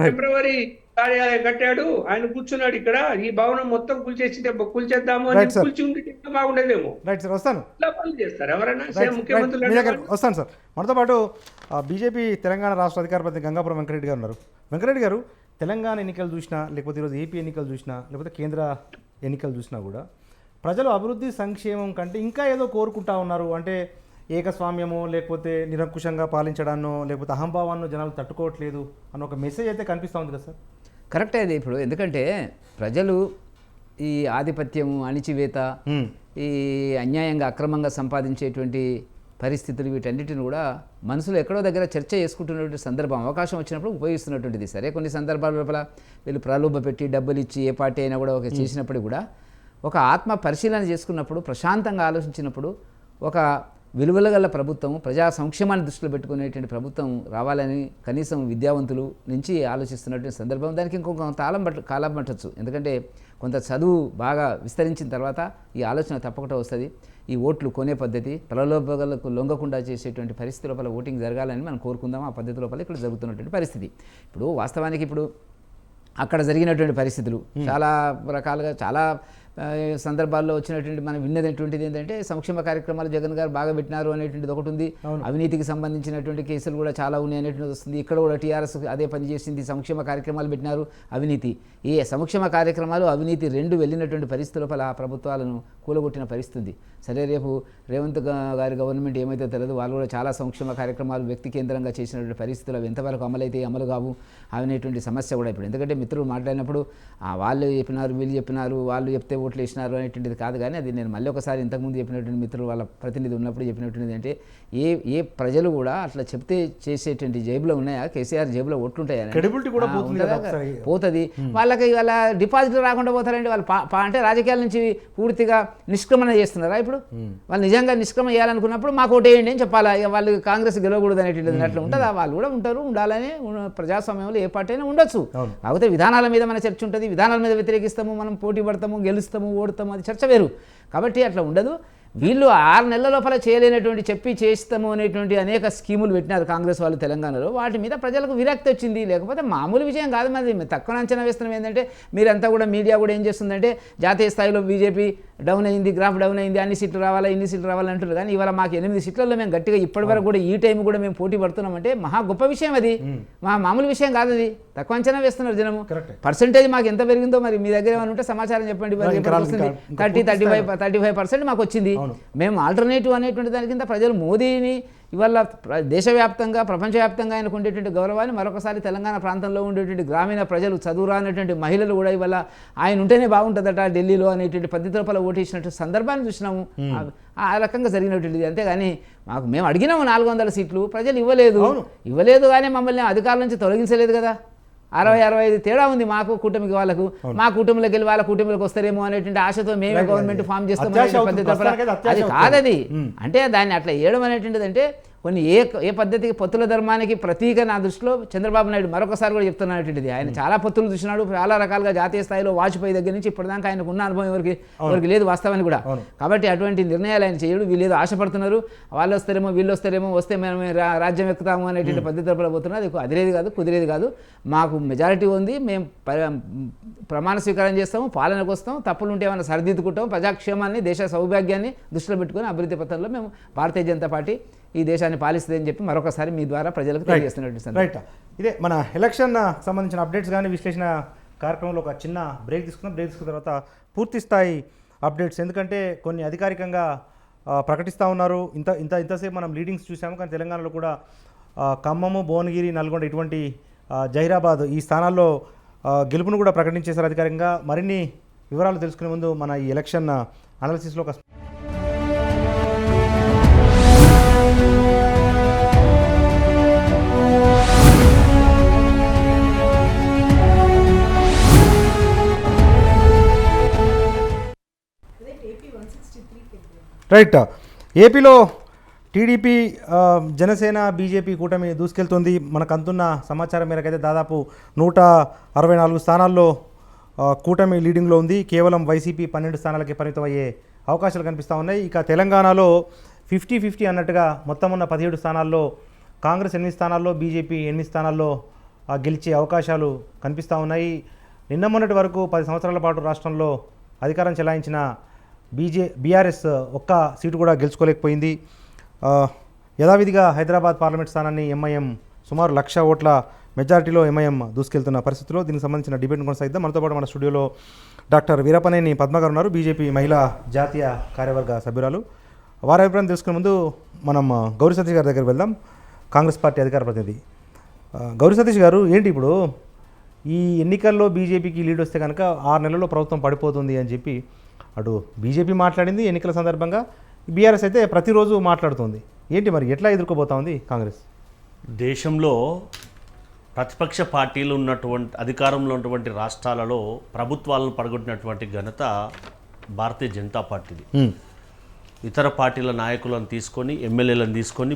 ఫిబ్రవరి కార్యాలయం కట్టాడు, ఆయన కూర్చున్నాడు ఇక్కడ. ఈ భవనం మొత్తం కూల్చేద్దాము అని కూల్చి ఉంటే బాగుండేదేమో. రైట్ సార్, వస్తాను. ఇలా పనులు చేస్తారు ఎవరైనా? ముఖ్యమంత్రులు వస్తాను సార్. మనతో పాటు బీజేపీ తెలంగాణ రాష్ట్ర అధికార ప్రతినిధి గంగాపురం వెంకటరెడ్డి గారు ఉన్నారు. వెంకటరెడ్డి గారు, తెలంగాణ ఎన్నికలు చూసినా, లేకపోతే ఈరోజు ఏపీ ఎన్నికలు చూసినా, లేకపోతే కేంద్ర ఎన్నికలు చూసినా కూడా ప్రజలు అభివృద్ధి సంక్షేమం కంటే ఇంకా ఏదో కోరుకుంటా ఉన్నారు. అంటే ఏకస్వామ్యమో, లేకపోతే నిరంకుశంగా పాలించడాన్నో, లేకపోతే అహంభావాన్నో జనాలు తట్టుకోవట్లేదు అన్న ఒక మెసేజ్ అయితే కనిపిస్తూ ఉంది కదా సార్? కరెక్టే అది. ఇప్పుడు ఎందుకంటే ప్రజలు ఈ ఆధిపత్యము, అణిచివేత, ఈ అన్యాయంగా అక్రమంగా సంపాదించేటువంటి పరిస్థితులు, వీటన్నిటిని కూడా మనసులో ఎక్కడో దగ్గర చర్చ చేసుకుంటున్నటువంటి సందర్భం, అవకాశం వచ్చినప్పుడు ఉపయోగిస్తున్నటువంటిది. సరే, కొన్ని సందర్భాల లోపల వీళ్ళు ప్రలోభ పెట్టి డబ్బులు ఇచ్చి ఏ పార్టీ అయినా కూడా ఒక చేసినప్పుడు కూడా ఒక ఆత్మ పరిశీలన చేసుకున్నప్పుడు, ప్రశాంతంగా ఆలోచించినప్పుడు, ఒక విలువల గల ప్రభుత్వం, ప్రజా సంక్షేమాన్ని దృష్టిలో పెట్టుకునేటువంటి ప్రభుత్వం రావాలని కనీసం విద్యావంతులు నుంచి ఆలోచిస్తున్నటువంటి సందర్భం. దానికి ఇంకొక కాలం పట్టచ్చు. ఎందుకంటే కొంత చదువు బాగా విస్తరించిన తర్వాత ఈ ఆలోచన తప్పకుండా వస్తుంది. ఈ ఓట్లు కొనే పద్ధతి, ప్రలోభాలకు లొంగకుండా చేసేటువంటి పరిస్థితి లోపల ఓటింగ్ జరగాలని మనం కోరుకుందాం. ఆ పద్ధతి లోపల ఇక్కడ జరుగుతున్నటువంటి పరిస్థితి. ఇప్పుడు వాస్తవానికి అక్కడ జరిగినటువంటి పరిస్థితులు చాలా రకాలుగా, చాలా సందర్భాల్లో వచ్చినటువంటి మనం విన్నటువంటిది ఏంటంటే, సంక్షేమ కార్యక్రమాలు జగన్ గారు బాగా పెట్టినారు అనేటువంటిది ఒకటి ఉంది. అవినీతికి సంబంధించినటువంటి కేసులు కూడా చాలా ఉన్నాయి అనేటువంటిది వస్తుంది. ఇక్కడ కూడా టీఆర్ఎస్ అదే పని చేసింది. సంక్షేమ కార్యక్రమాలు పెట్టినారు, అవినీతి. ఈ సంక్షేమ కార్యక్రమాలు, అవినీతి రెండు వెళ్ళినటువంటి పరిస్థితి లోపల ఆ ప్రభుత్వాలను కూలగొట్టిన పరిస్థితి. సరే, రేపు రేవంత్ గారి గవర్నమెంట్ ఏమైతే తెలియదు, వాళ్ళు కూడా చాలా సంక్షేమ కార్యక్రమాలు వ్యక్తి కేంద్రంగా చేసినటువంటి పరిస్థితులు అవి ఎంతవరకు అమలైతే అమలు కావు అనేటువంటి సమస్య కూడా ఇప్పుడు. ఎందుకంటే మిత్రులు మాట్లాడినప్పుడు వాళ్ళు చెప్పినారు, వీళ్ళు చెప్పినారు, వాళ్ళు చెప్తే ఓట్లు వేసినారు అనేటువంటిది కాదు. కానీ అది నేను మళ్ళీ ఒకసారి ఇంతకుముందు చెప్పినటువంటి మిత్రులు వాళ్ళ ప్రతినిధి ఉన్నప్పుడు చెప్పినటువంటిది అంటే, ఏ ప్రజలు కూడా అట్లా చెప్తే చేసేటువంటి జేబులో ఉన్నాయా? కేసీఆర్ జేబులో ఓట్లు ఉంటాయా? పోతుంది. వాళ్ళకి వాళ్ళ డిపాజిట్లు రాకుండా పోతారండి. వాళ్ళు అంటే రాజకీయాల నుంచి పూర్తిగా నిష్క్రమణ చేస్తున్నారా? ఇప్పుడు వాళ్ళు నిజంగా నిష్క్రమణ చేయాలనుకున్నప్పుడు మాకు ఓటు వేయండి అని చెప్పాలా? వాళ్ళు కాంగ్రెస్ గెలవకూడదు అనేటువంటిది అట్లా ఉంటుందా? వాళ్ళు కూడా ఉంటారు, ఉండాలని. ప్రజాస్వామ్యంలో ఏ పార్టీ అయినా ఉండొచ్చు. కాకపోతే విధానాల మీద మన చర్చ ఉంటుంది. విధానాల మీద వ్యతిరేకిస్తాము, మనం పోటీ పడతాము, గెలుస్తాము, ఓడతాము, అది చర్చ వేరు. కాబట్టి అట్లా ఉండదు. వీళ్ళు 6 నెలల లోపల చేయలేనటువంటి చెప్పి చేస్తాము అనేటువంటి అనేక స్కీములు పెట్టినారు కాంగ్రెస్ వాళ్ళు తెలంగాణలో. వాటి మీద ప్రజలకు విరక్తి వచ్చింది. లేకపోతే మామూలు విషయం కాదు. మరి తక్కువ అంచనా వేస్తున్నాం. ఏంటంటే మీరంతా కూడా, మీడియా కూడా ఏం చేస్తుందంటే, జాతీయ స్థాయిలో బీజేపీ డౌన్ అయింది, గ్రాఫ్ డౌన్ అయింది, అన్ని సీట్లు రావాలా, ఇన్ని సీట్లు రావాలని అంటారు. కానీ ఇవాళ మాకు 8 సీట్లలో మేము గట్టిగా ఇప్పటివరకు కూడా ఈ టైం కూడా మేము పోటీ పడుతున్నామంటే మహా గొప్ప విషయం. అది మామూలు విషయం కాదు. అది తక్కువ అంచనా వేస్తున్నారు జనము. పర్సెంటేజ్ మాకు ఎంత పెరిగిందో మరి మీ దగ్గర ఏమైనా ఉంటే సమాచారం చెప్పండి. 30-35% మాకు వచ్చింది. మేము ఆల్టర్నేటివ్ అనేటువంటి దాని కింద ప్రజలు మోదీని ఇవాళ దేశవ్యాప్తంగా, ప్రపంచవ్యాప్తంగా ఆయనకు ఉండేటువంటి గౌరవాన్ని మరొకసారి తెలంగాణ ప్రాంతంలో ఉండేటువంటి గ్రామీణ ప్రజలు, చదువురానటువంటి మహిళలు కూడా ఇవాళ ఆయన ఉంటేనే బాగుంటుందట ఢిల్లీలో అనేటువంటి పద్ధతి లోపల ఓటేసినట్టు సందర్భాన్ని చూసినాము. ఆ రకంగా జరిగినటువంటిది. అంతేగాని మేము అడిగినాము 400 సీట్లు, ప్రజలు ఇవ్వలేదు. కానీ మమ్మల్ని అధికారుల నుంచి తొలగించలేదు కదా. 60-65 తేడా ఉంది మాకు కూటమికి వాళ్ళకు. మా కూటమిలోకి వెళ్ళి వాళ్ళ కూటమిలోకి వస్తారేమో అనేటువంటి ఆశతో మేమే గవర్నమెంట్ ఫామ్ చేస్తాం అది కాదది. అంటే దాన్ని అట్లా వేయడం అనేటువంటిది అంటే కొన్ని ఏ పద్ధతికి పొత్తుల ధర్మానికి ప్రతీక నా దృష్టిలో చంద్రబాబు నాయుడు మరొకసారి కూడా చెప్తున్నటువంటిది. ఆయన చాలా పొత్తులు చూసినాడు, చాలా రకాలుగా జాతీయ స్థాయిలో వాజ్పేయి దగ్గర నుంచి ఇప్పటిదాకా ఆయనకు ఉన్న అనుభవం ఎవరికి లేదు వాస్తవాన్ని కూడా. కాబట్టి అటువంటి నిర్ణయాలు ఆయన చేయడు. వీళ్ళు ఏదో ఆశపడుతున్నారు, వాళ్ళు వస్తారేమో వీళ్ళు వస్తారేమో, వస్తే మేము రాజ్యం ఎక్కుతాము అనేటువంటి పద్ధతిలో పోతున్నారు. అది అదిరేది కాదు, కుదిరేది కాదు. మాకు మెజారిటీ ఉంది, మేము ప్రమాణ స్వీకారం చేస్తాము, పాలనకు వస్తాం, తప్పులు ఉంటే ఏమైనా సరిదిద్దుకుంటాం, ప్రజాక్షేమాన్ని దేశ సౌభాగ్యాన్ని దృష్టిలో పెట్టుకుని అభివృద్ధి పథంలో మేము భారతీయ జనతా పార్టీ ఈ దేశాన్ని పాలిస్తుందని చెప్పి మరొకసారి మీ ద్వారా ప్రజలకు తెలియజేస్తున్నట్టు. రైట్, ఇదే మన ఎలక్షన్ సంబంధించిన అప్డేట్స్ కానీ విశ్లేషణ కార్యక్రమంలో ఒక చిన్న బ్రేక్ తీసుకున్న తర్వాత పూర్తి స్థాయి అప్డేట్స్, ఎందుకంటే కొన్ని అధికారికంగా ప్రకటిస్తూ ఉన్నారు. ఇంతసేపు మనం లీడింగ్స్ చూసాము, కానీ తెలంగాణలో కూడా ఖమ్మము, భువనగిరి, నల్గొండ ఇటువంటి జహీరాబాద్ ఈ స్థానాల్లో గెలుపును కూడా ప్రకటించేశారు అధికారికంగా. మరిన్ని వివరాలు తెలుసుకునే ముందు మన ఈ ఎలక్షన్ అనాలిసిస్లో ఒక రైట్. ఏపీలో టీడీపీ, జనసేన, బీజేపీ కూటమి దూసుకెళ్తుంది. మనకు అందుతున్న సమాచారం మేరకైతే దాదాపు 164 స్థానాల్లో కూటమి లీడింగ్లో ఉంది. కేవలం వైసీపీ 12 స్థానాలకే పరిమితం అయ్యే అవకాశాలు కనిపిస్తూ ఉన్నాయి. ఇక తెలంగాణలో 50-50 అన్నట్టుగా మొత్తం ఉన్న 17 స్థానాల్లో కాంగ్రెస్ 8 స్థానాల్లో, బీజేపీ 8 స్థానాల్లో గెలిచే అవకాశాలు కనిపిస్తూ ఉన్నాయి. నిన్న మొన్నటి వరకు 10 సంవత్సరాల పాటు రాష్ట్రంలో అధికారం చెలాయించిన బీఆర్ఎస్ ఒక్క సీటు కూడా గెలుచుకోలేకపోయింది. యథావిధిగా హైదరాబాద్ పార్లమెంట్ స్థానాన్ని ఎంఐఎం సుమారు 1,00,000 ఓట్ల మెజారిటీలో ఎంఐఎం దూసుకెళ్తున్న పరిస్థితిలో దీనికి సంబంధించిన డిబేట్ కొనసాగిద్దాం. మనతో పాటు మన స్టూడియోలో డాక్టర్ వీరపనేని పద్మ గారు ఉన్నారు, బీజేపీ మహిళా జాతీయ కార్యవర్గ సభ్యురాలు. వారి అభిప్రాయం తెలుసుకునే ముందు మనం గౌరీ సతీష్ గారి దగ్గరికి వెళ్దాం, కాంగ్రెస్ పార్టీ అధికార ప్రతినిధి. గౌరీ సతీష్ గారు, ఏంటి ఇప్పుడు ఈ ఎన్నికల్లో బీజేపీకి లీడ్ వస్తే కనుక 6 నెలల్లో ప్రభుత్వం పడిపోతుంది అని చెప్పి అటు బీజేపీ మాట్లాడింది ఎన్నికల సందర్భంగా, బీఆర్ఎస్ అయితే ప్రతిరోజు మాట్లాడుతుంది. ఏంటి మరి ఎట్లా ఎదుర్కోబోతా ఉంది కాంగ్రెస్? దేశంలో ప్రతిపక్ష పార్టీలు ఉన్నటువంటి అధికారంలో ఉన్నటువంటి రాష్ట్రాలలో ప్రభుత్వాలను పడగొట్టినటువంటి ఘనత భారతీయ జనతా పార్టీది. ఇతర పార్టీల నాయకులను తీసుకొని, ఎమ్మెల్యేలను తీసుకొని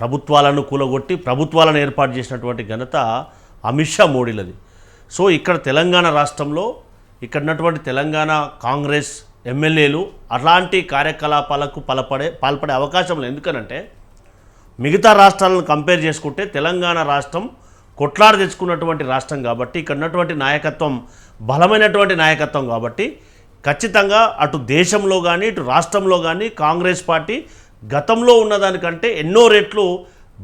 ప్రభుత్వాలను కూలగొట్టి ప్రభుత్వాలను ఏర్పాటు చేసినటువంటి ఘనత అమిత్ షా మోడీలది. సో ఇక్కడ తెలంగాణ రాష్ట్రంలో ఇక్కడ ఉన్నటువంటి తెలంగాణ కాంగ్రెస్ ఎమ్మెల్యేలు అలాంటి కార్యకలాపాలకు పాల్పడే అవకాశం లేదు. ఎందుకనంటే మిగతా రాష్ట్రాలను కంపేర్ చేసుకుంటే తెలంగాణ రాష్ట్రం కొట్లాడి తెచ్చుకున్నటువంటి రాష్ట్రం కాబట్టి, ఇక్కడ ఉన్నటువంటి నాయకత్వం బలమైనటువంటి నాయకత్వం కాబట్టి ఖచ్చితంగా అటు దేశంలో కానీ ఇటు రాష్ట్రంలో కానీ కాంగ్రెస్ పార్టీ గతంలో ఉన్నదానికంటే ఎన్నో రెట్లు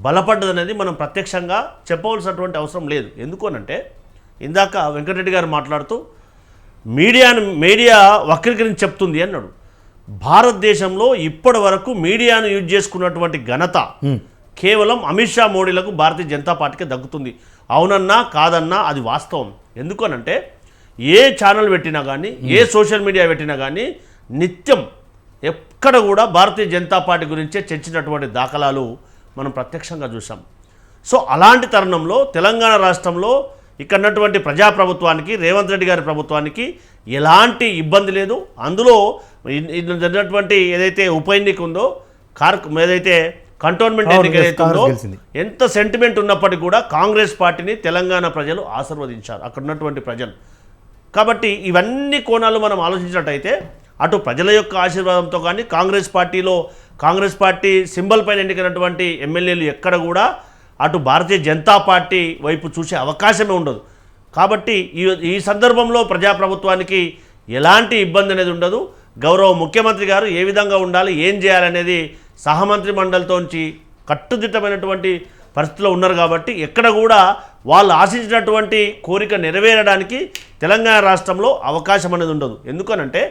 బలపడ్డదనేది మనం ప్రత్యక్షంగా చెప్పవలసినటువంటి అవసరం లేదు. ఎందుకనంటే ఇందాక వెంకటరెడ్డి గారు మాట్లాడుతూ మీడియా వక్రీకరించి చెప్తుంది అన్నాడు. భారతదేశంలో ఇప్పటి వరకు మీడియాను యూజ్ చేసుకున్నటువంటి ఘనత కేవలం అమిత్ షా మోడీలకు భారతీయ జనతా పార్టీకి దక్కుతుంది. అవునన్నా కాదన్నా అది వాస్తవం. ఎందుకనంటే ఏ ఛానల్ పెట్టినా కానీ, ఏ సోషల్ మీడియా పెట్టినా కానీ నిత్యం ఎక్కడ కూడా భారతీయ జనతా పార్టీ గురించే చర్చించినటువంటి దాఖలాలు మనం ప్రత్యక్షంగా చూసాం. సో అలాంటి తరుణంలో తెలంగాణ రాష్ట్రంలో ఇక్కడ ఉన్నటువంటి ప్రజాప్రభుత్వానికి, రేవంత్ రెడ్డి గారి ప్రభుత్వానికి ఎలాంటి ఇబ్బంది లేదు. అందులో జరిగినటువంటి ఏదైతే ఉప ఎన్నిక ఉందో, ఏదైతే కంటోన్మెంట్ ఎన్నిక ఏదైతే ఉందో, ఎంత సెంటిమెంట్ ఉన్నప్పటికీ కూడా కాంగ్రెస్ పార్టీని తెలంగాణ ప్రజలు ఆశీర్వదించారు, అక్కడ ఉన్నటువంటి ప్రజలు. కాబట్టి ఇవన్నీ కోణాలు మనం ఆలోచించినట్టయితే అటు ప్రజల యొక్క ఆశీర్వాదంతో కానీ కాంగ్రెస్ పార్టీ సింబల్ పైన ఎన్నికైనటువంటి ఎమ్మెల్యేలు ఎక్కడ కూడా అటు భారతీయ జనతా పార్టీ వైపు చూసే అవకాశమే ఉండదు. కాబట్టి ఈ సందర్భంలో ప్రజాప్రభుత్వానికి ఎలాంటి ఇబ్బంది అనేది ఉండదు. గౌరవ ముఖ్యమంత్రి గారు ఏ విధంగా ఉండాలి, ఏం చేయాలనేది సహమంత్రి మండలితోంచి కట్టుదిట్టమైనటువంటి పరిస్థితిలో ఉన్నారు. కాబట్టి ఎక్కడ కూడా వాళ్ళు ఆశించినటువంటి కోరిక నెరవేరడానికి తెలంగాణ రాష్ట్రంలో అవకాశం అనేది ఉండదు. ఎందుకనంటే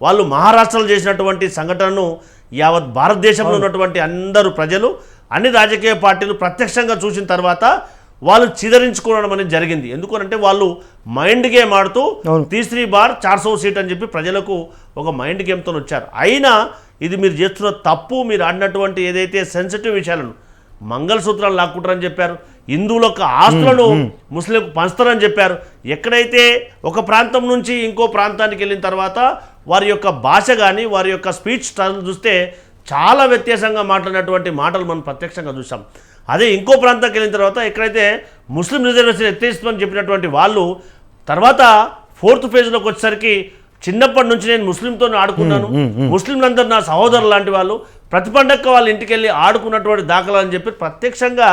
వాళ్ళు మహారాష్ట్రలో చేసినటువంటి సంఘటనను యావత్ భారతదేశంలో ఉన్నటువంటి అందరూ ప్రజలు, అన్ని రాజకీయ పార్టీలు ప్రత్యక్షంగా చూసిన తర్వాత వాళ్ళు చిదరించుకోవడం అనేది జరిగింది. ఎందుకనంటే వాళ్ళు మైండ్ గేమ్ ఆడుతూ 3 బార్ 400 సీట్ అని చెప్పి ప్రజలకు ఒక మైండ్ గేమ్తో వచ్చారు. అయినా ఇది మీరు చేస్తున్న తప్పు, మీరు ఆడినటువంటి ఏదైతే సెన్సిటివ్ విషయాలను మంగళసూత్రాలు లాక్కుంటారని చెప్పారు. హిందువుల యొక్క ఆస్తులను ముస్లింలకు పంచుతారని చెప్పారు. ఎక్కడైతే ఒక ప్రాంతం నుంచి ఇంకో ప్రాంతానికి వెళ్ళిన తర్వాత వారి యొక్క భాష కానీ వారి యొక్క స్పీచ్ స్టైల్ చూస్తే చాలా వ్యత్యాసంగా మాట్లాడినటువంటి మాటలు మనం ప్రత్యక్షంగా చూసాం. అదే ఇంకో ప్రాంతానికి వెళ్ళిన తర్వాత ఎక్కడైతే ముస్లిం రిజర్వేషన్ ఎత్తేస్తామని చెప్పినటువంటి వాళ్ళు తర్వాత 4th ఫేజ్లోకి వచ్చేసరికి చిన్నప్పటి నుంచి నేను ముస్లింతో ఆడుకున్నాను, ముస్లింలందరూ నా సహోదరులు లాంటి వాళ్ళు, ప్రతి పండగ వాళ్ళ ఇంటికి వెళ్ళి ఆడుకున్నటువంటి దాఖలా అని చెప్పి ప్రత్యక్షంగా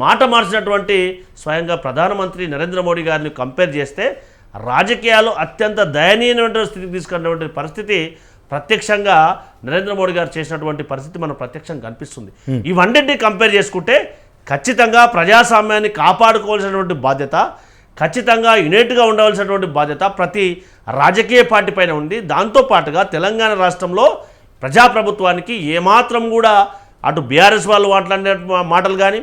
మాట మార్చినటువంటి స్వయంగా ప్రధానమంత్రి నరేంద్ర మోడీ గారిని కంపేర్ చేస్తే రాజకీయాలు అత్యంత దయనీయమైన స్థితికి తీసుకున్నటువంటి పరిస్థితి ప్రత్యక్షంగా నరేంద్ర మోడీ గారు చేసినటువంటి పరిస్థితి మనకు ప్రత్యక్షంగా కనిపిస్తుంది. ఇవన్నింటినీ కంపేర్ చేసుకుంటే ఖచ్చితంగా ప్రజాస్వామ్యాన్ని కాపాడుకోవాల్సినటువంటి బాధ్యత, ఖచ్చితంగా యునైట్గా ఉండవలసినటువంటి బాధ్యత ప్రతి రాజకీయ పార్టీ పైన ఉంది. దాంతోపాటుగా తెలంగాణ రాష్ట్రంలో ప్రజాప్రభుత్వానికి ఏమాత్రం కూడా అటు బీఆర్ఎస్ వాళ్ళు మాట్లాడిన మాటలు కానీ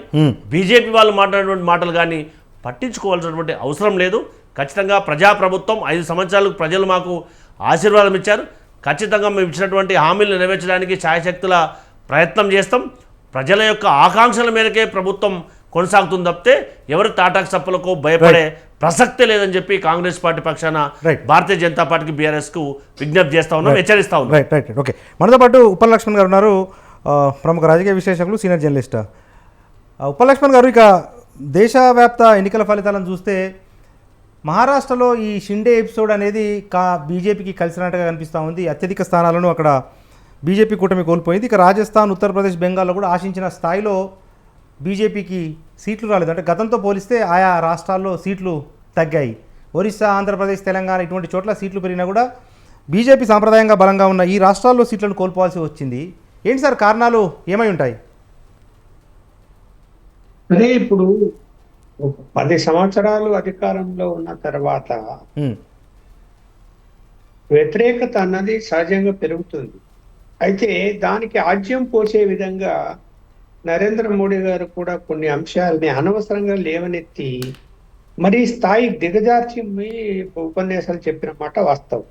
బీజేపీ వాళ్ళు మాట్లాడినటువంటి మాటలు కానీ పట్టించుకోవాల్సినటువంటి అవసరం లేదు. ఖచ్చితంగా ప్రజాప్రభుత్వం 5 సంవత్సరాలకు ప్రజలు మాకు ఆశీర్వాదం ఇచ్చారు. ఖచ్చితంగా మేము ఇచ్చినటువంటి హామీలు నెరవేర్చడానికి శాయశక్తుల ప్రయత్నం చేస్తాం. ప్రజల యొక్క ఆకాంక్షల మేరకే ప్రభుత్వం కొనసాగుతుంది తప్పితే ఎవరు తాటాకు సప్పులకు భయపడే ప్రసక్తే లేదని చెప్పి కాంగ్రెస్ పార్టీ పక్షాన భారతీయ జనతా పార్టీకి బీఆర్ఎస్కు విజ్ఞప్తి చేస్తా ఉన్నాం, హెచ్చరిస్తా ఉన్నాం. Right okay. మనతో పాటు ఉప్పలక్ష్మణ్ గారు ఉన్నారు, ప్రముఖ రాజకీయ విశ్లేషకులు, సీనియర్ జర్నలిస్ట్. ఉప్పలక్ష్మణ్ గారు, ఇక దేశవ్యాప్త ఎన్నికల ఫలితాలను చూస్తే మహారాష్ట్రలో ఈ షిండే ఎపిసోడ్ అనేది బీజేపీకి కలిసినట్టుగా కనిపిస్తూ ఉంది. అత్యధిక స్థానాలను అక్కడ బీజేపీ కూటమి కోల్పోయింది. ఇక రాజస్థాన్, ఉత్తరప్రదేశ్, బెంగాల్లో కూడా ఆశించిన స్థాయిలో బీజేపీకి సీట్లు రాలేదు. అంటే గతంతో పోలిస్తే ఆయా రాష్ట్రాల్లో సీట్లు తగ్గాయి. ఒరిస్సా, ఆంధ్రప్రదేశ్, తెలంగాణ ఇటువంటి చోట్ల సీట్లు పెరిగినా కూడా బీజేపీ సాంప్రదాయంగా బలంగా ఉన్న ఈ రాష్ట్రాల్లో సీట్లను కోల్పోవాల్సి వచ్చింది. ఏంటి సార్ కారణాలు, ఏమై ఉంటాయి? అదే ఇప్పుడు 10 సంవత్సరాలు అధికారంలో ఉన్న తర్వాత వ్యతిరేకత అన్నది సహజంగా పెరుగుతుంది. అయితే దానికి ఆజ్యం పోసే విధంగా నరేంద్ర మోడీ గారు కూడా కొన్ని అంశాలని అనవసరంగా లేవనెత్తి మరి స్థాయి దిగజార్చి ఉపన్యాసాలు చెప్పిన మాట వాస్తవం.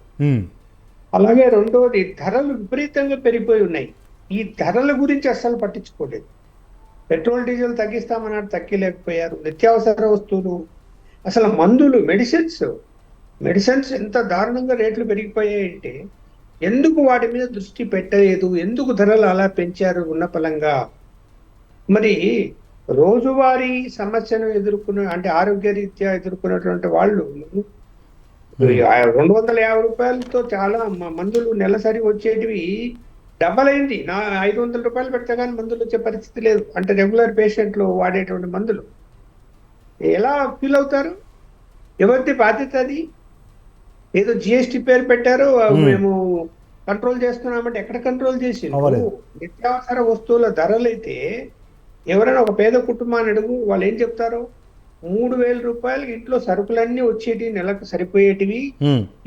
అలాగే రెండోది, ధరలు విపరీతంగా పెరిగిపోయి ఉన్నాయి. ఈ ధరల గురించి అస్సలు పట్టించుకోలేదు. పెట్రోల్ డీజిల్ తగ్గిస్తామన్నాడు, తగ్గిలేకపోయారు. నిత్యావసర వస్తువులు, అసలు మందులు, మెడిసిన్స్ ఎంత దారుణంగా రేట్లు పెరిగిపోయాయంటే ఎందుకు వాటి మీద దృష్టి పెట్టలేదు, ఎందుకు ధరలు అలా పెంచారు ఉన్న పలంగా. మరి రోజువారీ సమస్యను అంటే ఆరోగ్య రీత్యా ఎదుర్కొన్నటువంటి వాళ్ళు 250 రూపాయలతో చాలా మందులు నెలసరి వచ్చేటివి డబల్ అయింది. 500 రూపాయలు పెడితే కానీ మందులు వచ్చే పరిస్థితి లేదు. అంటే రెగ్యులర్ పేషెంట్లు వాడేటువంటి మందులు ఎలా ఫీల్ అవుతారు? ఎవరిది బాధ్యత అది? ఏదో జిఎస్టీ పేరు పెట్టారు, మేము కంట్రోల్ చేస్తున్నామంటే ఎక్కడ కంట్రోల్ చేసి? నిత్యావసర వస్తువుల ధరలైతే ఎవరైనా ఒక పేద కుటుంబాన్ని అడుగు, వాళ్ళు ఏం చెప్తారు? 3,000 రూపాయలకి ఇంట్లో సరుకులన్నీ వచ్చేటివి, నెలకు సరిపోయేటివి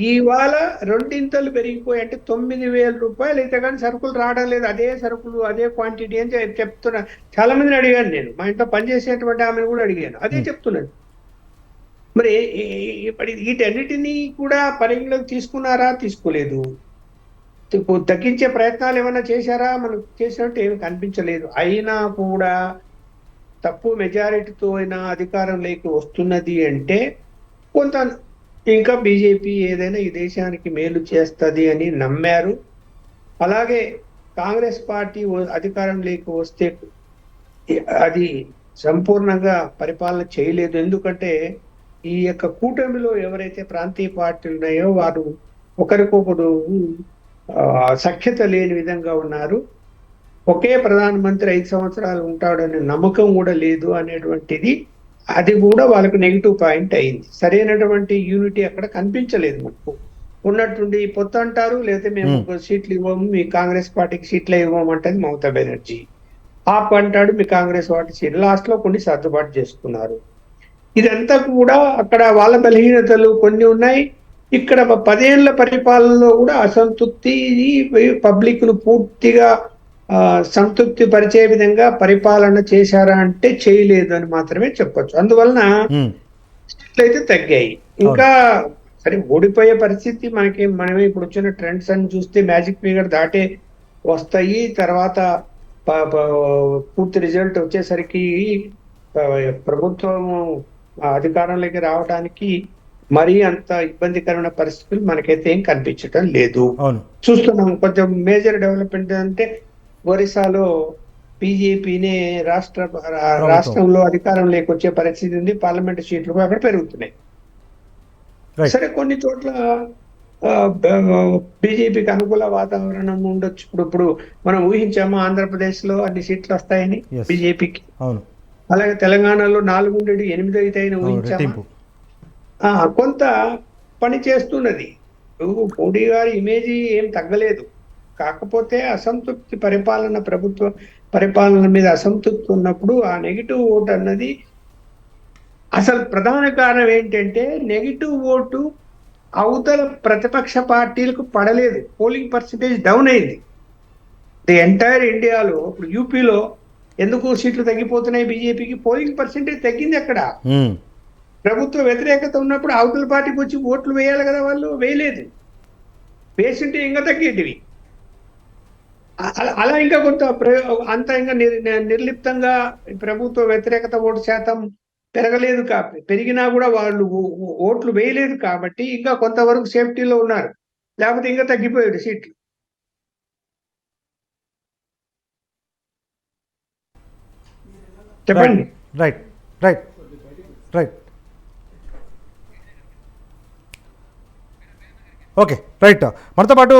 ఇవాళ 2 పెరిగిపోయి, అంటే 9,000 రూపాయలు అయితే కానీ సరుకులు రావడం లేదు. అదే సరుకులు, అదే క్వాంటిటీ అని చెప్తున్నా. చాలా మందిని అడిగాను నేను, మా ఇంట్లో పనిచేసేటువంటి ఆమెను కూడా అడిగాను, అదే చెప్తున్నాను. మరి వీటన్నిటినీ కూడా పరిగణలోకి తీసుకున్నారా? తీసుకోలేదు. తగ్గించే ప్రయత్నాలు ఏమైనా చేశారా? మనకు చేసినట్టు ఏమి కనిపించలేదు. అయినా కూడా తప్పు మెజారిటీతో అయినా అధికారంలోకి వస్తున్నది అంటే కొంత ఇంకా బీజేపీ ఏదైనా ఈ దేశానికి మేలు చేస్తుంది అని నమ్మారు. అలాగే కాంగ్రెస్ పార్టీ అధికారంలోకి వస్తే అది సంపూర్ణంగా పరిపాలన చేయలేదు. ఎందుకంటే ఈ యొక్క కూటమిలో ఎవరైతే ప్రాంతీయ పార్టీలు ఉన్నాయో వారు ఒకరికొకరు సఖ్యత లేని విధంగా ఉన్నారు. ఒకే ప్రధానమంత్రి 5 సంవత్సరాలు ఉంటాడనే నమ్మకం కూడా లేదు అనేటువంటిది, అది కూడా వాళ్ళకు నెగిటివ్ పాయింట్ అయింది. సరైనటువంటి యూనిటీ అక్కడ కనిపించలేదు. మనకు ఉన్నట్టుండి పొత్తు అంటారు, లేకపోతే మేము సీట్లు ఇవ్వము, మీ కాంగ్రెస్ పార్టీకి సీట్లు ఇవ్వమంటది మమతా బెనర్జీ. ఆప్ అంటాడు, మీ కాంగ్రెస్ పార్టీ సీట్లు. లాస్ట్ లో కొన్ని సర్దుబాటు చేసుకున్నారు. ఇదంతా కూడా అక్కడ వాళ్ళ బలహీనతలు కొన్ని ఉన్నాయి. ఇక్కడ 10 ఏళ్ల పరిపాలనలో కూడా అసంతృప్తి, పబ్లిక్ ను పూర్తిగా సంతృప్తి పరిచే విధంగా పరిపాలన చేశారా అంటే చేయలేదు అని మాత్రమే చెప్పొచ్చు. అందువలన సీట్లు అయితే తగ్గాయి. ఇంకా సరే ఓడిపోయే పరిస్థితి మనమే ఇప్పుడు వచ్చిన ట్రెండ్స్ అని చూస్తే మ్యాజిక్ ఫిగర్ దాటే వస్తాయి. తర్వాత పూర్తి రిజల్ట్ వచ్చేసరికి ప్రభుత్వం అధికారంలోకి రావడానికి మరీ అంత ఇబ్బందికరమైన పరిస్థితులు మనకైతే ఏం కనిపించడం లేదు. అవును. చూస్తున్నాం కొంచెం మేజర్ డెవలప్మెంట్ అంటే ఒరిస్సాలో బీజేపీనే రాష్ట్రంలో అధికారంలోకి వచ్చే పరిస్థితి ఉంది. పార్లమెంట్ సీట్లు కూడా అక్కడ పెరుగుతున్నాయి. రైట్. సరే, కొన్ని చోట్ల బీజేపీకి అనుకూల వాతావరణం ఉండొచ్చు. ఇప్పుడు మనం ఊహించాము ఆంధ్రప్రదేశ్ లో అన్ని సీట్లు వస్తాయని Yes. బీజేపీకి. అవును. అలాగే తెలంగాణలో 4 నుండి 8 అయితాయని ఊహించాము. రెట్టింపు. కొంత పని చేస్తున్నది. మోడీ గారి ఇమేజ్ ఏం తగ్గలేదు. కాకపోతే అసంతృప్తి ప్రభుత్వ పరిపాలన మీద అసంతృప్తి ఉన్నప్పుడు ఆ నెగిటివ్ ఓటు అన్నది అసలు ప్రధాన కారణం ఏంటంటే నెగిటివ్ ఓటు అవతల ప్రతిపక్ష పార్టీలకు పడలేదు. పోలింగ్ పర్సంటేజ్ డౌన్ అయింది. ది ఎంటైర్ ఇండియాలో ఇప్పుడు యూపీలో ఎందుకు సీట్లు తగ్గిపోతున్నాయి బీజేపీకి? పోలింగ్ పర్సంటేజ్ తగ్గింది. అక్కడ ప్రభుత్వ వ్యతిరేకత ఉన్నప్పుడు అవతల పార్టీకి వచ్చి ఓట్లు వేయాలి కదా, వాళ్ళు వేయలేదు. వేసింటే ఇంకా తగ్గేటివి. అలా ఇంకా కొంత అంత ఇంకా నిర్లిప్తంగా ప్రభుత్వ వ్యతిరేకత ఓటు శాతం పెరగలేదు. పెరిగినా కూడా వాళ్ళు ఓట్లు వేయలేదు కాబట్టి ఇంకా కొంతవరకు సేఫ్టీలో ఉన్నారు. లేకపోతే ఇంకా తగ్గిపోయాడు సీట్లు. చెప్పండి. Right right right okay right. మనతో పాటు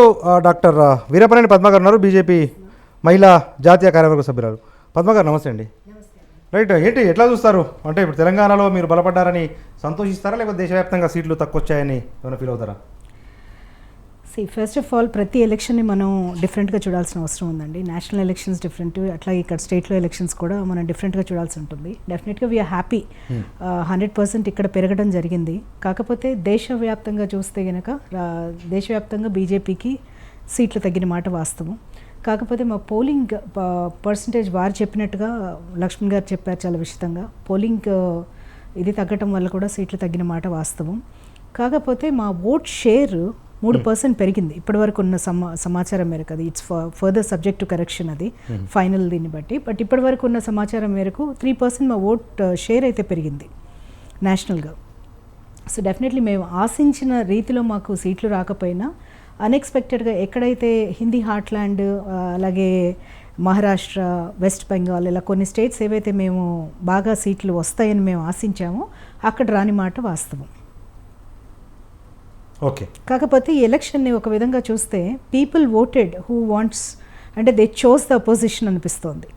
డాక్టర్ వీరపనేని పద్మ గారు ఉన్నారు, బీజేపీ మహిళా జాతీయ కార్యవర్గ సభ్యురాలు. పద్మ గారు నమస్తే అండి. రైట్. ఏంటి ఎట్లా చూస్తారు? అంటే ఇప్పుడు తెలంగాణలో మీరు బలపడ్డారని సంతోషిస్తారా, లేకపోతే దేశవ్యాప్తంగా సీట్లు తక్కువ వచ్చాయని ఏమైనా ఫీల్ అవుతారా? ఫస్ట్ ఆఫ్ ఆల్ ప్రతి ఎలక్షన్ని మనం డిఫరెంట్గా చూడాల్సిన అవసరం ఉందండి. నేషనల్ ఎలక్షన్స్ డిఫరెంట్, అట్లాగే ఇక్కడ స్టేట్లో ఎలక్షన్స్ కూడా మనం డిఫరెంట్గా చూడాల్సి ఉంటుంది. డెఫినెట్గా వీఆర్ హ్యాపీ 100% ఇక్కడ పెరగడం జరిగింది. కాకపోతే దేశవ్యాప్తంగా చూస్తే కనుక దేశవ్యాప్తంగా బీజేపీకి సీట్లు తగ్గిన మాట వాస్తవం. కాకపోతే మా పోలింగ్ పర్సంటేజ్ వారు చెప్పినట్టుగా లక్ష్మణ్ గారు చెప్పారు చాలా విషితంగా. పోలింగ్ ఇది తగ్గటం వల్ల కూడా సీట్లు తగ్గిన మాట వాస్తవం. కాకపోతే మా ఓట్ షేర్ 3% పెరిగింది ఇప్పటి వరకు ఉన్న సమాచారం మేరకు. అది it's further subject to correction, అది ఫైనల్ దీన్ని బట్టి. బట్ ఇప్పటి వరకు ఉన్న సమాచారం మేరకు 3% మా ఓట్ షేర్ అయితే పెరిగింది నేషనల్గా. సో డెఫినెట్లీ మేము ఆశించిన రీతిలో మాకు సీట్లు రాకపోయినా అన్ఎక్స్పెక్టెడ్గా ఎక్కడైతే హిందీ హార్ట్లాండ్, అలాగే మహారాష్ట్ర, వెస్ట్ బెంగాల్, ఇలా కొన్ని స్టేట్స్ ఏవైతే మేము బాగా సీట్లు వస్తాయని మేము ఆశించామో అక్కడ రాని మాట వాస్తవం. ఓకే. కాకపోతే ఈ ఎలక్షన్ని ఒక విధంగా చూస్తే పీపుల్ ఓటెడ్ హూ వాంట్స్, అంటే దే చోస్ ద అపోజిషన్ అనిపిస్తోంది.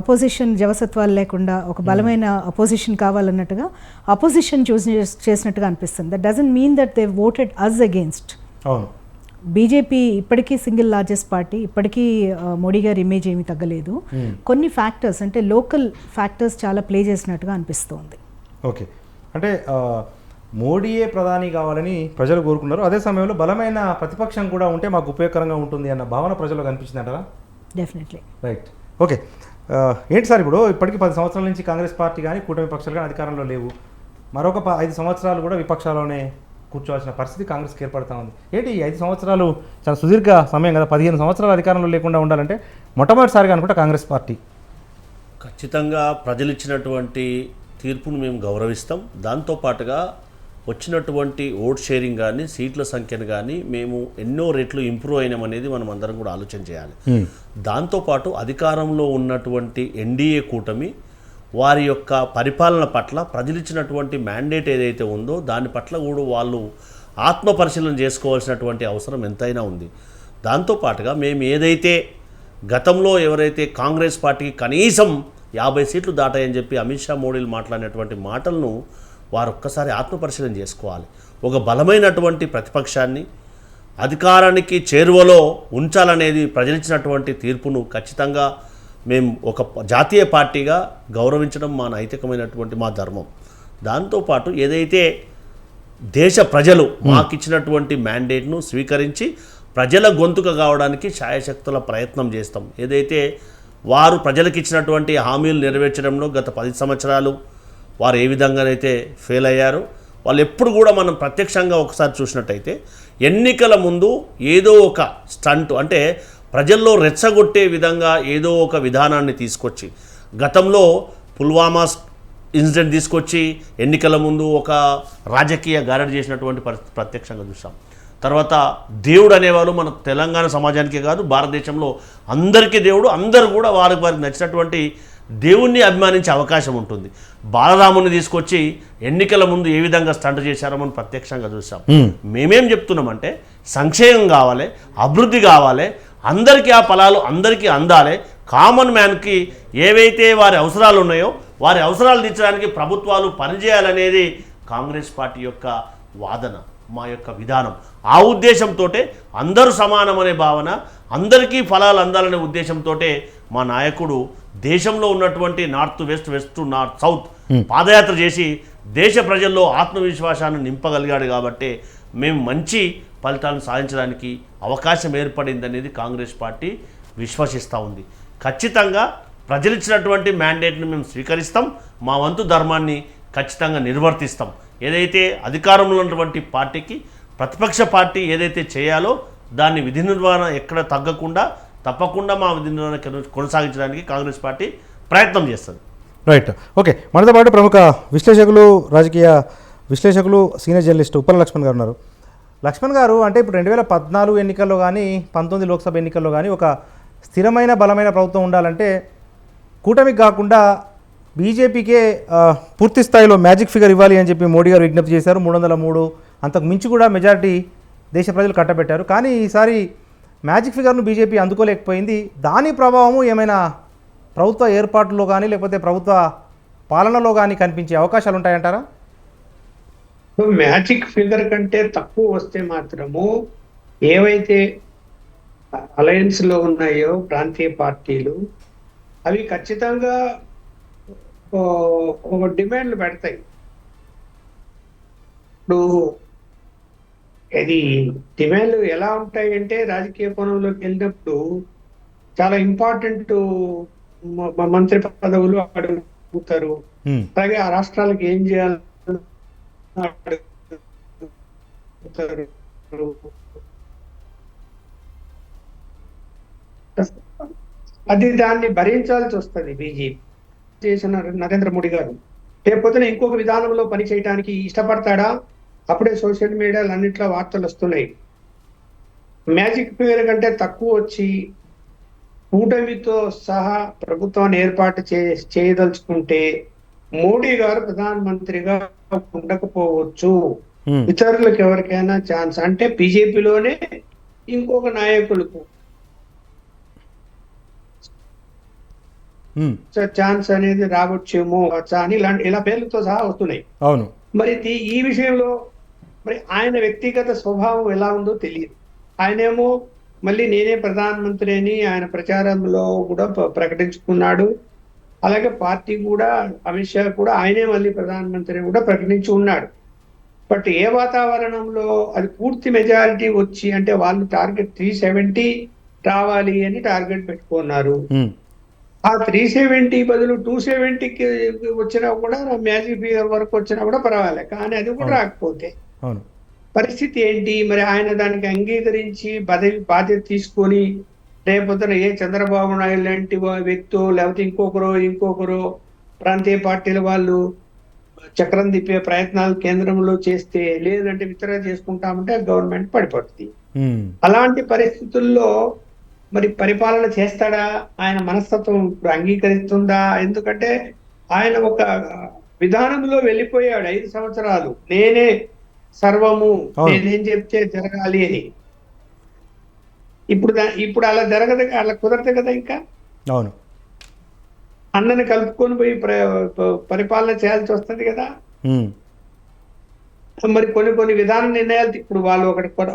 అపోజిషన్ జవసత్వాలు లేకుండా ఒక బలమైన అపోజిషన్ కావాలన్నట్టుగా అపోజిషన్ చూస్ చేసినట్టుగా అనిపిస్తుంది. That doesn't mean that they voted us against. అవును. బీజేపీ ఇప్పటికీ సింగిల్ లార్జెస్ట్ పార్టీ, ఇప్పటికీ మోడీ గారి ఇమేజ్ ఏమీ తగ్గలేదు. కొన్ని ఫ్యాక్టర్స్ అంటే లోకల్ ఫ్యాక్టర్స్ చాలా ప్లే చేసినట్టుగా అనిపిస్తోంది. ఓకే. అంటే మోడీయే ప్రధాని కావాలని ప్రజలు కోరుకున్నారు. అదే సమయంలో బలమైన ప్రతిపక్షం కూడా ఉంటే మాకు ఉపయోగకరంగా ఉంటుంది అన్న భావన ప్రజలకు కనిపించిందంటారా? డెఫినెట్లీ. రైట్. ఓకే. ఏంటి సార్, ఇప్పుడు ఇప్పటికీ 10 సంవత్సరాల నుంచి కాంగ్రెస్ పార్టీ కానీ కూటమి పక్షాలు కానీ అధికారంలో లేవు. మరొక 5 సంవత్సరాలు కూడా విపక్షాల్లోనే కూర్చోవాల్సిన పరిస్థితి కాంగ్రెస్కి ఏర్పడుతూ ఉంది. ఏంటి ఈ 5 సంవత్సరాలు చాలా సుదీర్ఘ సమయం కదా, 15 సంవత్సరాలు అధికారంలో లేకుండా ఉండాలంటే మొట్టమొదటిసారిగా అనుకుంటా కాంగ్రెస్ పార్టీ. ఖచ్చితంగా ప్రజలు ఇచ్చినటువంటి తీర్పును మేము గౌరవిస్తాం. దాంతోపాటుగా వచ్చినటువంటి ఓట్ షేరింగ్ కానీ సీట్ల సంఖ్యను కానీ మేము ఎన్నో రెట్లు ఇంప్రూవ్ అయినామనేది మనం అందరం కూడా ఆలోచన చేయాలి. దాంతోపాటు అధికారంలో ఉన్నటువంటి ఎన్డీఏ కూటమి వారి యొక్క పరిపాలన పట్ల ప్రజలు ఇచ్చినటువంటి మ్యాండేట్ ఏదైతే ఉందో దాని పట్ల కూడా వాళ్ళు ఆత్మపరిశీలన చేసుకోవాల్సినటువంటి అవసరం ఎంతైనా ఉంది. దాంతోపాటుగా మేము ఏదైతే గతంలో ఎవరైతే కాంగ్రెస్ పార్టీకి కనీసం 50 సీట్లు దాటాయని చెప్పి అమిత్ షా మోడీలు మాట్లాడినటువంటి మాటలను వారు ఒక్కసారి ఆత్మపరిశీలన చేసుకోవాలి. ఒక బలమైనటువంటి ప్రతిపక్షాన్ని అధికారానికి చేరువలో ఉంచాలనేది ప్రజలిచ్చినటువంటి తీర్పును ఖచ్చితంగా మేము ఒక జాతీయ పార్టీగా గౌరవించడం మా నైతికమైనటువంటి మా ధర్మం. దాంతోపాటు ఏదైతే దేశ ప్రజలు మాకిచ్చినటువంటి మ్యాండేట్ను స్వీకరించి ప్రజల గొంతుక కావడానికి శాయశక్తుల ప్రయత్నం చేస్తాం. ఏదైతే వారు ప్రజలకు ఇచ్చినటువంటి హామీలు నెరవేర్చడంలో గత 10 సంవత్సరాలు వారు ఏ విధంగానైతే ఫెయిల్ అయ్యారో, వాళ్ళు ఎప్పుడు కూడా మనం ప్రత్యక్షంగా ఒకసారి చూసినట్టయితే ఎన్నికల ముందు ఏదో ఒక స్టంట్ అంటే ప్రజల్లో రెచ్చగొట్టే విధంగా ఏదో ఒక విధానాన్ని తీసుకొచ్చి గతంలో పుల్వామా ఇన్సిడెంట్ తీసుకొచ్చి ఎన్నికల ముందు ఒక రాజకీయ గారడి చేసినటువంటి పరిస్థితి ప్రత్యక్షంగా చూసాం. తర్వాత దేవుడు అనేవాళ్ళు మన తెలంగాణ సమాజానికే కాదు భారతదేశంలో అందరికీ దేవుడు, అందరూ కూడా వారికి నచ్చినటువంటి దేవుణ్ణి అభిమానించే అవకాశం ఉంటుంది. బాలరాముని తీసుకొచ్చి ఎన్నికల ముందు ఏ విధంగా స్టంట్ చేశారో మనం ప్రత్యక్షంగా చూసాం. మేమేం చెప్తున్నామంటే సంక్షేమం కావాలి, అభివృద్ధి కావాలి, అందరికీ ఆ ఫలాలు అందరికీ అందాలి. కామన్ మ్యాన్కి ఏవైతే వారి అవసరాలు ఉన్నాయో వారి అవసరాలు తీర్చడానికి ప్రభుత్వాలు పనిచేయాలనేది కాంగ్రెస్ పార్టీ యొక్క వాదన, మా యొక్క విధానం. ఆ ఉద్దేశంతో అందరూ సమానం అనే భావన, అందరికీ ఫలాలు అందాలనే ఉద్దేశంతో మా నాయకుడు దేశంలో ఉన్నటువంటి north west, west to north, south పాదయాత్ర చేసి దేశ ప్రజల్లో ఆత్మవిశ్వాసాన్ని నింపగలిగాడు. కాబట్టి మేము మంచి ఫలితాలను సాధించడానికి అవకాశం ఏర్పడిందనేది కాంగ్రెస్ పార్టీ విశ్వసిస్తూ ఉంది. ఖచ్చితంగా ప్రజలు ఇచ్చినటువంటి మ్యాండేట్ని మేము స్వీకరిస్తాం, మా వంతు ధర్మాన్ని ఖచ్చితంగా నిర్వర్తిస్తాం. ఏదైతే అధికారంలో ఉన్నటువంటి పార్టీకి ప్రతిపక్ష పార్టీ ఏదైతే చేయాలో దాన్ని విధి నిర్వహణ ఎక్కడ తగ్గకుండా తప్పకుండా మా విధి నిర్వహణ కొనసాగించడానికి కాంగ్రెస్ పార్టీ ప్రయత్నం చేస్తుంది. Right, okay. మనతో పాటు ప్రముఖ విశ్లేషకులు, రాజకీయ విశ్లేషకులు, సీనియర్ జర్నలిస్ట్ ఉప్పల లక్ష్మణ్ గారు ఉన్నారు. లక్ష్మణ్ గారు, అంటే ఇప్పుడు 2014 ఎన్నికల్లో కానీ 19 లోక్సభ ఎన్నికల్లో కానీ ఒక స్థిరమైన బలమైన ప్రభుత్వం ఉండాలంటే కూటమికి కాకుండా బీజేపీకే పూర్తి స్థాయిలో మ్యాజిక్ ఫిగర్ ఇవ్వాలి అని చెప్పి మోడీ గారు విజ్ఞప్తి చేశారు. 303 అంతకు మించి కూడా మెజారిటీ దేశ ప్రజలు కట్టబెట్టారు. కానీ ఈసారి మ్యాజిక్ ఫిగర్ను బీజేపీ అందుకోలేకపోయింది. దాని ప్రభావము ఏమైనా ప్రభుత్వ ఏర్పాటులో కానీ లేకపోతే ప్రభుత్వ పాలనలో కానీ కనిపించే అవకాశాలు ఉంటాయంటారా? మ్యాజిక్ ఫిగర్ కంటే తక్కువ వస్తే మాత్రము ఏవైతే అలయన్స్ లో ఉన్నాయో ప్రాంతీయ పార్టీలు అవి ఖచ్చితంగా ఒక డిమాండ్లు పెడతాయి. ఇప్పుడు ఇది డిమాండ్లు ఎలా ఉంటాయి అంటే రాజకీయ కోణంలోకి వెళ్ళినప్పుడు చాలా ఇంపార్టెంట్ మంత్రి పదవులు అడుగుతారు. అలాగే ఆ రాష్ట్రాలకు ఏం చేయాలి అది దాన్ని భరించాల్సి వస్తుంది బీజేపీ చేసిన నరేంద్ర మోడీ గారు. లేకపోతే ఇంకొక విధానంలో పని చేయడానికి ఇష్టపడతాడా? అప్పుడే సోషల్ మీడియాలో అన్నింటిలో వార్తలు వస్తున్నాయి. మ్యాజిక్ ఫిగర్ కంటే తక్కువ వచ్చి కూటమితో సహా ప్రభుత్వాన్ని ఏర్పాటు చేయదలుచుకుంటే మోడీ గారు ప్రధానమంత్రిగా ఉండకపోవచ్చు. ఇతరులకు ఎవరికైనా ఛాన్స్ అంటే బీజేపీలోనే ఇంకొక నాయకులకు ఛాన్స్ అనేది రావచ్చేమో అని ఇలా పేర్లతో సహా వస్తున్నాయి. అవును. మరి ఈ విషయంలో మరి ఆయన వ్యక్తిగత స్వభావం ఎలా ఉందో తెలియదు. ఆయనేమో మళ్ళీ నేనే ప్రధానమంత్రి అని ఆయన ప్రచారంలో కూడా ప్రకటించుకున్నాడు. అలాగే పార్టీ కూడా అమిత్ షా కూడా ఆయనే మళ్ళీ ప్రధానమంత్రి కూడా ప్రకటించి ఉన్నాడు. బట్ ఏ వాతావరణంలో అది పూర్తి మెజారిటీ వచ్చి అంటే వాళ్ళు టార్గెట్ 370 రావాలి అని టార్గెట్ పెట్టుకున్నారు. ఆ 370 బదులు 270కి వచ్చినా కూడా మ్యాజిక్ ఫిగర్ వరకు వచ్చినా కూడా పర్వాలే. కానీ అది కూడా రాకపోతే పరిస్థితి ఏంటి? మరి ఆయన దానికి అంగీకరించి బాధ్యత తీసుకొని లేకపోతే ఏ చంద్రబాబు నాయుడు లాంటి వ్యక్తో లేకపోతే ఇంకొకరు ప్రాంతీయ పార్టీల వాళ్ళు చక్రం తిప్పే ప్రయత్నాలు కేంద్రంలో చేస్తే, లేదంటే విత్డ్రా చేసుకుంటామంటే గవర్నమెంట్ పడిపోతుంది. అలాంటి పరిస్థితుల్లో మరి పరిపాలన చేస్తాడా? ఆయన మనస్తత్వం ఇప్పుడు అంగీకరిస్తుందా? ఎందుకంటే ఆయన ఒక విధానంలో వెళ్ళిపోయాడు 5 సంవత్సరాలు. నేనే సర్వము, నేనేం చెప్తే జరగాలి అని. ఇప్పుడు అలా జరగదు, అలా కుదరదు కదా. ఇంకా అవును, అన్నని కలుపుకొని పోయి పరిపాలన చేయాల్సి వస్తుంది కదా. మరి కొన్ని విధాన నిర్ణయాలు ఇప్పుడు వాళ్ళు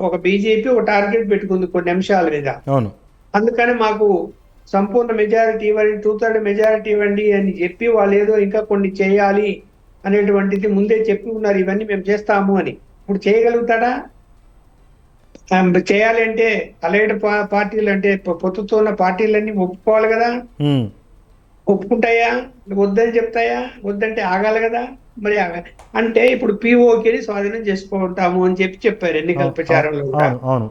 ఒక బీజేపీ ఒక టార్గెట్ పెట్టుకుంది కొన్ని అంశాల మీద. అవును, అందుకని మాకు సంపూర్ణ మెజారిటీ ఇవ్వండి, 2/3 మెజారిటీ ఇవ్వండి అని చెప్పి వాళ్ళు ఏదో ఇంకా కొన్ని చేయాలి అనేటువంటిది ముందే చెప్పి ఉన్నారు. ఇవన్నీ మేము చేస్తాము అని. ఇప్పుడు చేయగలుగుతాడా? చేయాలి అంటే అలైడ్ పార్టీలు అంటే పొత్తుతో ఉన్న పార్టీలన్నీ ఒప్పుకోవాలి కదా. ఒప్పుకుంటాయా? వద్దని చెప్తాయా? వద్దంటే ఆగాలి కదా. మరి అంటే ఇప్పుడు పిఓకేని స్వాధీనం చేసుకుంటాము అని చెప్పారు ఎన్నికల ప్రచారంలో. అవును.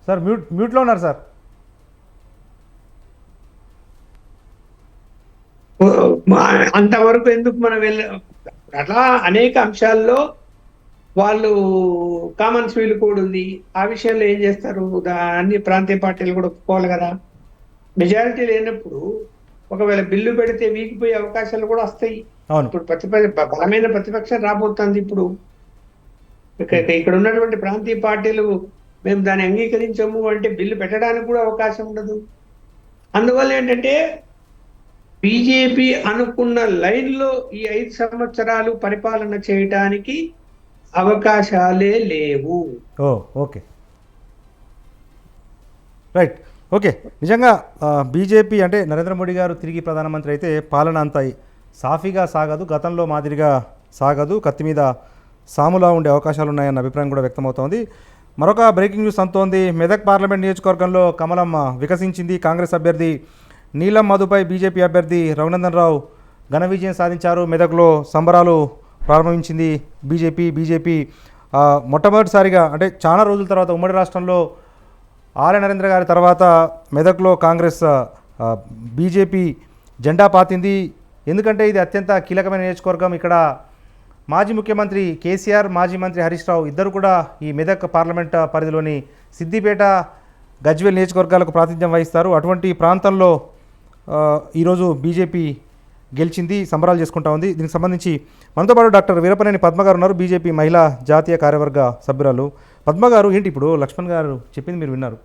సార్ మ్యూట్లో ఉన్నారు సార్. అంతవరకు ఎందుకు మనం అట్లా అనేక అంశాల్లో వాళ్ళు కామన్ సివిల్ కోడ్ ఉంది. ఆ విషయంలో ఏం చేస్తారు? అన్ని ప్రాంతీయ పార్టీలు కూడా ఒప్పుకోవాలి కదా. మెజారిటీ లేనప్పుడు ఒకవేళ బిల్లు పెడితే వీగిపోయే అవకాశాలు కూడా వస్తాయి. అవును. ఇప్పుడు బలమైన ప్రతిపక్షం రాబోతుంది. ఇప్పుడు ఇక్కడ ఉన్నటువంటి ప్రాంతీయ పార్టీలు మేము దాన్ని అంగీకరించము అంటే బిల్లు పెట్టడానికి కూడా అవకాశం ఉండదు. అందువల్ల ఏంటంటే బీజేపీ అనుకున్న లైన్లో ఈ 5 సంవత్సరాలు పరిపాలన చేయటానికి అవకాశాలే లేవు. Okay, right. ఓకే, నిజంగా బీజేపీ అంటే నరేంద్ర మోడీ గారు తిరిగి ప్రధానమంత్రి అయితే పాలన అంత సాఫీగా సాగదు, గతంలో మాదిరిగా సాగదు, కత్తి మీద సాములా ఉండే అవకాశాలు ఉన్నాయన్న అభిప్రాయం కూడా వ్యక్తమవుతోంది. మరొక బ్రేకింగ్ న్యూస్ అందుతోంది. మెదక్ పార్లమెంట్ నియోజకవర్గంలో కమలం వికసించింది. కాంగ్రెస్ అభ్యర్థి నీలం మధుపై బీజేపీ అభ్యర్థి రఘునందన్ రావు ఘన విజయం సాధించారు. మెదక్లో సంబరాలు ప్రారంభించింది బీజేపీ మొట్టమొదటిసారిగా అంటే చాలా రోజుల తర్వాత ఉమ్మడి రాష్ట్రంలో ఆర్య నరేంద్ర గారి తర్వాత మెదక్లో కాంగ్రెస్ బీజేపీ జెండా పాతింది. ఎందుకంటే ఇది అత్యంత కీలకమైన నియోజకవర్గం. ఇక్కడ మాజీ ముఖ్యమంత్రి కేసీఆర్, మాజీ మంత్రి హరీష్ రావు ఇద్దరు కూడా ఈ మెదక్ పార్లమెంట్ పరిధిలోని సిద్దిపేట, గజ్వేల్ నియోజకవర్గాలకు ప్రాతినిధ్యం వహిస్తారు. అటువంటి ప్రాంతంలో ఈరోజు బీజేపీ గెలిచింది, సంబరాలు చేసుకుంటా ఉంది. దీనికి సంబంధించి మనతో పాటు డాక్టర్ వీరపనేని పద్మ గారు ఉన్నారు, బీజేపీ మహిళా జాతీయ కార్యవర్గ సభ్యురాలు. పద్మ గారు, ఏంటి ఇప్పుడు లక్ష్మణ్ గారు చెప్పింది మీరు విన్నారు.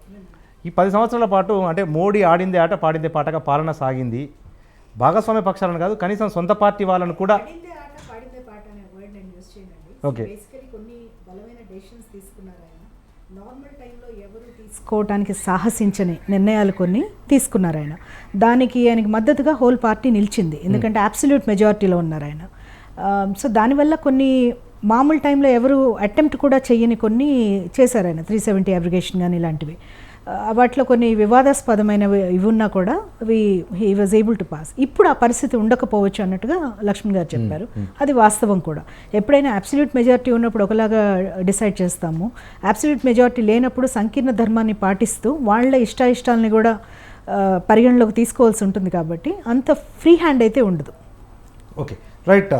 ఈ 10 సంవత్సరాల పాటు అంటే మోడీ ఆడిందే ఆట పాడిందే పాటగా పాలన సాగింది. భాగస్వామ్య పక్షాలను కాదు, కనీసం సొంత పార్టీ వాళ్ళను కూడా ఓకే కొన్ని బలమైన డెసిషన్స్ తీసుకున్నారు ఆయన. నార్మల్ టైంలో ఎవరు తీసుకోవడానికి సాహసించని నిర్ణయాలు కొన్ని తీసుకున్నారు ఆయన. దానికి ఆయనకి మద్దతుగా హోల్ పార్టీ నిలిచింది, ఎందుకంటే అబ్సల్యూట్ మెజారిటీలో ఉన్నారు ఆయన. సో దానివల్ల కొన్ని మామూలు టైంలో ఎవరు అటెంప్ట్ కూడా చేయని కొన్ని చేశారు ఆయన. 370 అబ్రిగేషన్ కానీ ఇలాంటివి, వాటిలో కొన్ని వివాదాస్పదమైనవి ఇవి ఉన్నా కూడా he was able to pass. ఇప్పుడు ఆ పరిస్థితి ఉండకపోవచ్చు అన్నట్టుగా లక్ష్మణ్ గారు చెప్పారు. అది వాస్తవం కూడా. ఎప్పుడైనా అబ్సల్యూట్ మెజారిటీ ఉన్నప్పుడు ఒకలాగా డిసైడ్ చేస్తాము, అబ్సల్యూట్ మెజారిటీ లేనప్పుడు సంకీర్ణ ధర్మాన్ని పాటిస్తూ వాళ్ళ ఇష్టాయిష్టాలని కూడా పరిగణలోకి తీసుకోవాల్సి ఉంటుంది. కాబట్టి అంత ఫ్రీ హ్యాండ్ అయితే ఉండదు. Okay, right.